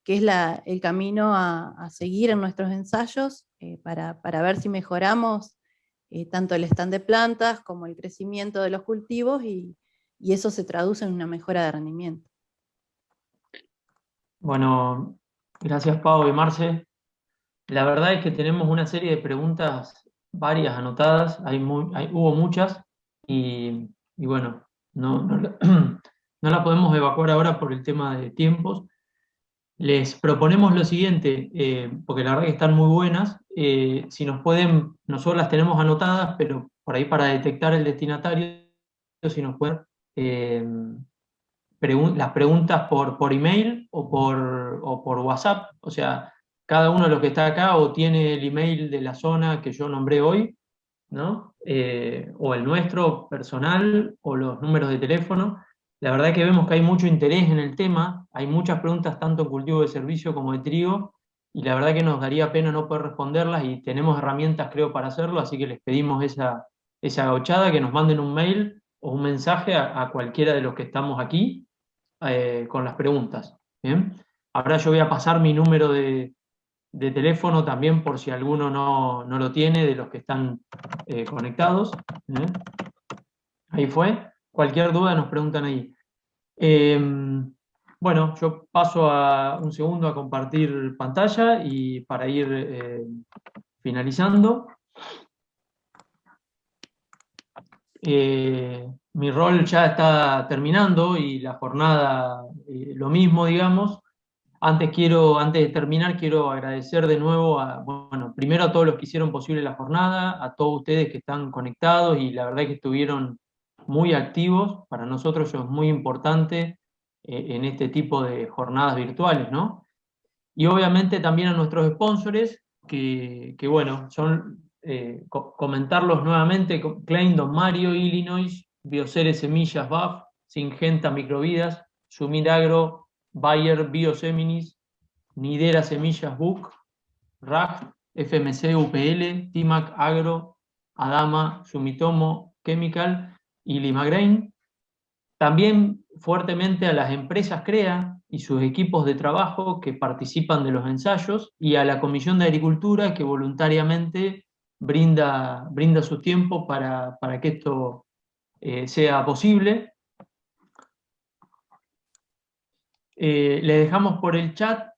Speaker 7: es el camino a seguir en nuestros ensayos para ver si mejoramos tanto el stand de plantas como el crecimiento de los cultivos, y eso se traduce en una mejora de rendimiento.
Speaker 5: Bueno, gracias Pau y Marce. La verdad es que tenemos una serie de preguntas, varias anotadas, hubo muchas, y bueno, no la podemos evacuar ahora por el tema de tiempos. Les proponemos lo siguiente, porque la verdad que están muy buenas, si nos pueden, nosotros las tenemos anotadas, pero por ahí para detectar el destinatario, si nos pueden, las preguntas por email o por WhatsApp, o sea, cada uno de los que está acá o tiene el email de la zona que yo nombré hoy, ¿no? O el nuestro personal o los números de teléfono. La verdad que vemos que hay mucho interés en el tema, hay muchas preguntas tanto en cultivo de servicio como de trigo, y la verdad que nos daría pena no poder responderlas, y tenemos herramientas, creo, para hacerlo, así que les pedimos esa gauchada, que nos manden un mail o un mensaje a cualquiera de los que estamos aquí con las preguntas. ¿Bien? Ahora yo voy a pasar mi número de teléfono también, por si alguno no lo tiene de los que están conectados. Ahí fue. Cualquier duda nos preguntan ahí. Bueno, yo paso a un segundo a compartir pantalla y para ir finalizando. Mi rol ya está terminando y la jornada lo mismo, digamos. Antes de terminar, quiero agradecer de nuevo primero a todos los que hicieron posible la jornada, a todos ustedes que están conectados y la verdad que estuvieron muy activos. Para nosotros eso es muy importante en este tipo de jornadas virtuales, ¿no? Y obviamente también a nuestros sponsors, que bueno, son comentarlos nuevamente: Klein, Don Mario, Illinois, Bioceres Semillas, BAF, Syngenta Microvidas, Sumir Agro, Bayer Bioseminis, Nidera Semillas BUC, RAG, FMC UPL, Timac Agro, Adama, Sumitomo Chemical y Limagrain. También fuertemente a las empresas CREA y sus equipos de trabajo que participan de los ensayos, y a la Comisión de Agricultura que voluntariamente brinda su tiempo para que esto sea posible. Le dejamos por el chat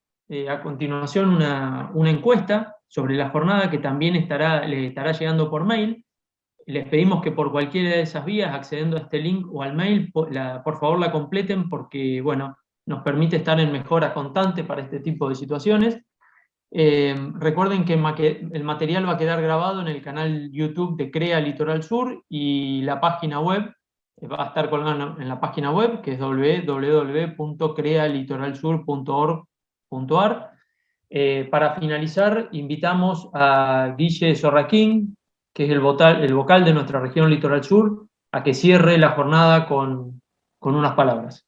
Speaker 5: a continuación una encuesta sobre la jornada que también le estará llegando por mail. Les pedimos que por cualquiera de esas vías, accediendo a este link o al mail, por favor la completen, porque bueno, nos permite estar en mejora constante para este tipo de situaciones. Recuerden que el material va a quedar grabado en el canal YouTube de CREA Litoral Sur, y la página web va a estar colgada en la página web, que es www.crealitoralsur.org.ar. Para finalizar, invitamos a Guille Sorraquín, que es el vocal de nuestra región Litoral Sur, a que cierre la jornada con unas palabras.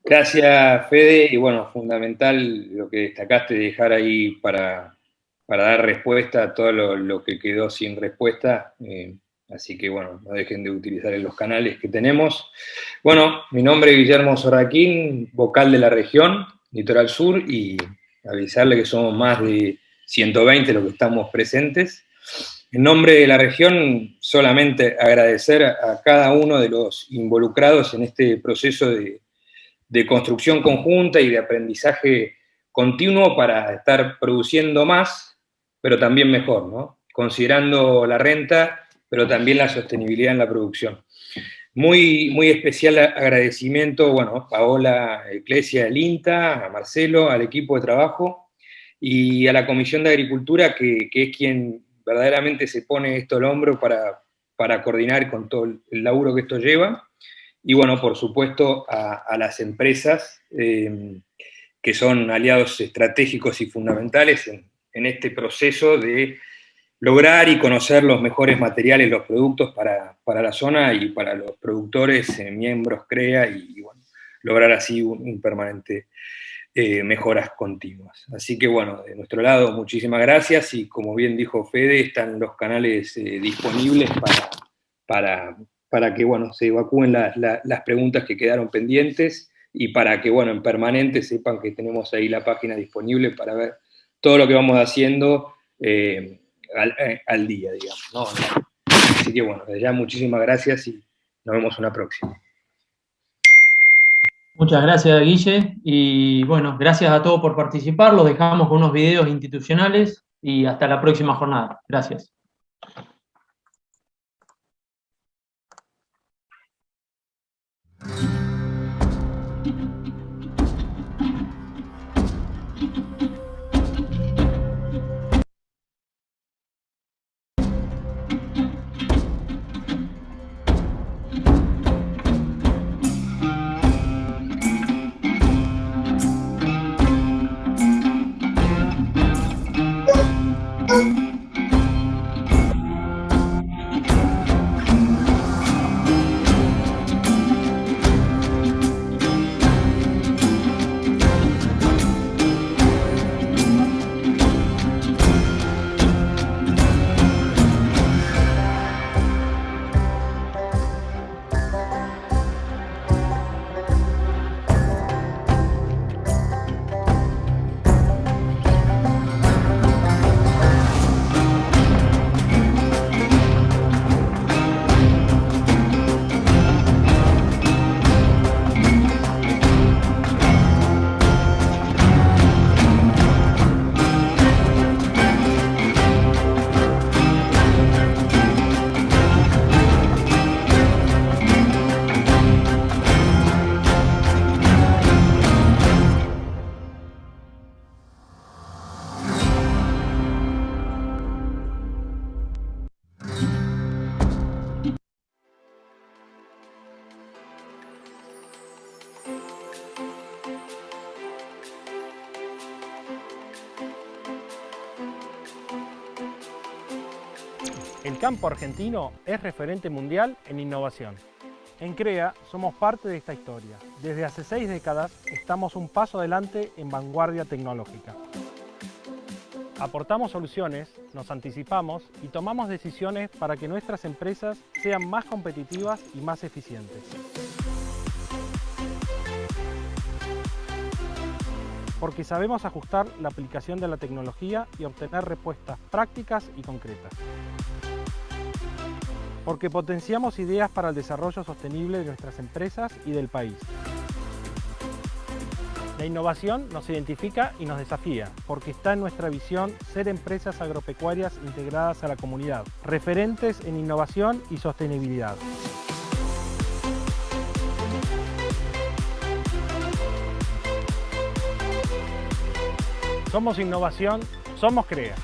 Speaker 9: Gracias, Fede, y bueno, fundamental lo que destacaste, dejar ahí para dar respuesta a todo lo que quedó sin respuesta, así que bueno, no dejen de utilizar los canales que tenemos. Bueno, mi nombre es Guillermo Sorraquín, vocal de la región Litoral Sur, y avisarle que somos más de 120 los que estamos presentes. En nombre de la región, solamente agradecer a cada uno de los involucrados en este proceso de construcción conjunta y de aprendizaje continuo para estar produciendo más, pero también mejor, ¿no? Considerando la renta, pero también la sostenibilidad en la producción. Muy, muy especial agradecimiento, bueno, a Paola Ecclesia del INTA, a Marcelo, al equipo de trabajo y a la Comisión de Agricultura, que es quien verdaderamente se pone esto al hombro para coordinar con todo el laburo que esto lleva. Y bueno, por supuesto, a las empresas que son aliados estratégicos y fundamentales en este proceso de lograr y conocer los mejores materiales, los productos para la zona y para los productores, miembros CREA, y bueno, lograr así un permanente mejoras continuas. Así que bueno, de nuestro lado, muchísimas gracias, y como bien dijo Fede, están los canales disponibles para que bueno, se evacúen las preguntas que quedaron pendientes, y para que bueno, en permanente sepan que tenemos ahí la página disponible para ver todo lo que vamos haciendo al día, digamos, ¿no? Así que bueno, desde ya muchísimas gracias y nos vemos una próxima.
Speaker 5: Muchas gracias, Guille, y bueno, gracias a todos por participar. Los dejamos con unos videos institucionales y hasta la próxima jornada. Gracias.
Speaker 10: campo argentino es referente mundial en innovación. En CREA somos parte de esta historia. Desde hace 6 décadas estamos un paso adelante en vanguardia tecnológica. Aportamos soluciones, nos anticipamos y tomamos decisiones para que nuestras empresas sean más competitivas y más eficientes. Porque sabemos ajustar la aplicación de la tecnología y obtener respuestas prácticas y concretas. Porque potenciamos ideas para el desarrollo sostenible de nuestras empresas y del país. La innovación nos identifica y nos desafía, porque está en nuestra visión ser empresas agropecuarias integradas a la comunidad, referentes en innovación y sostenibilidad. Somos innovación, somos CREA.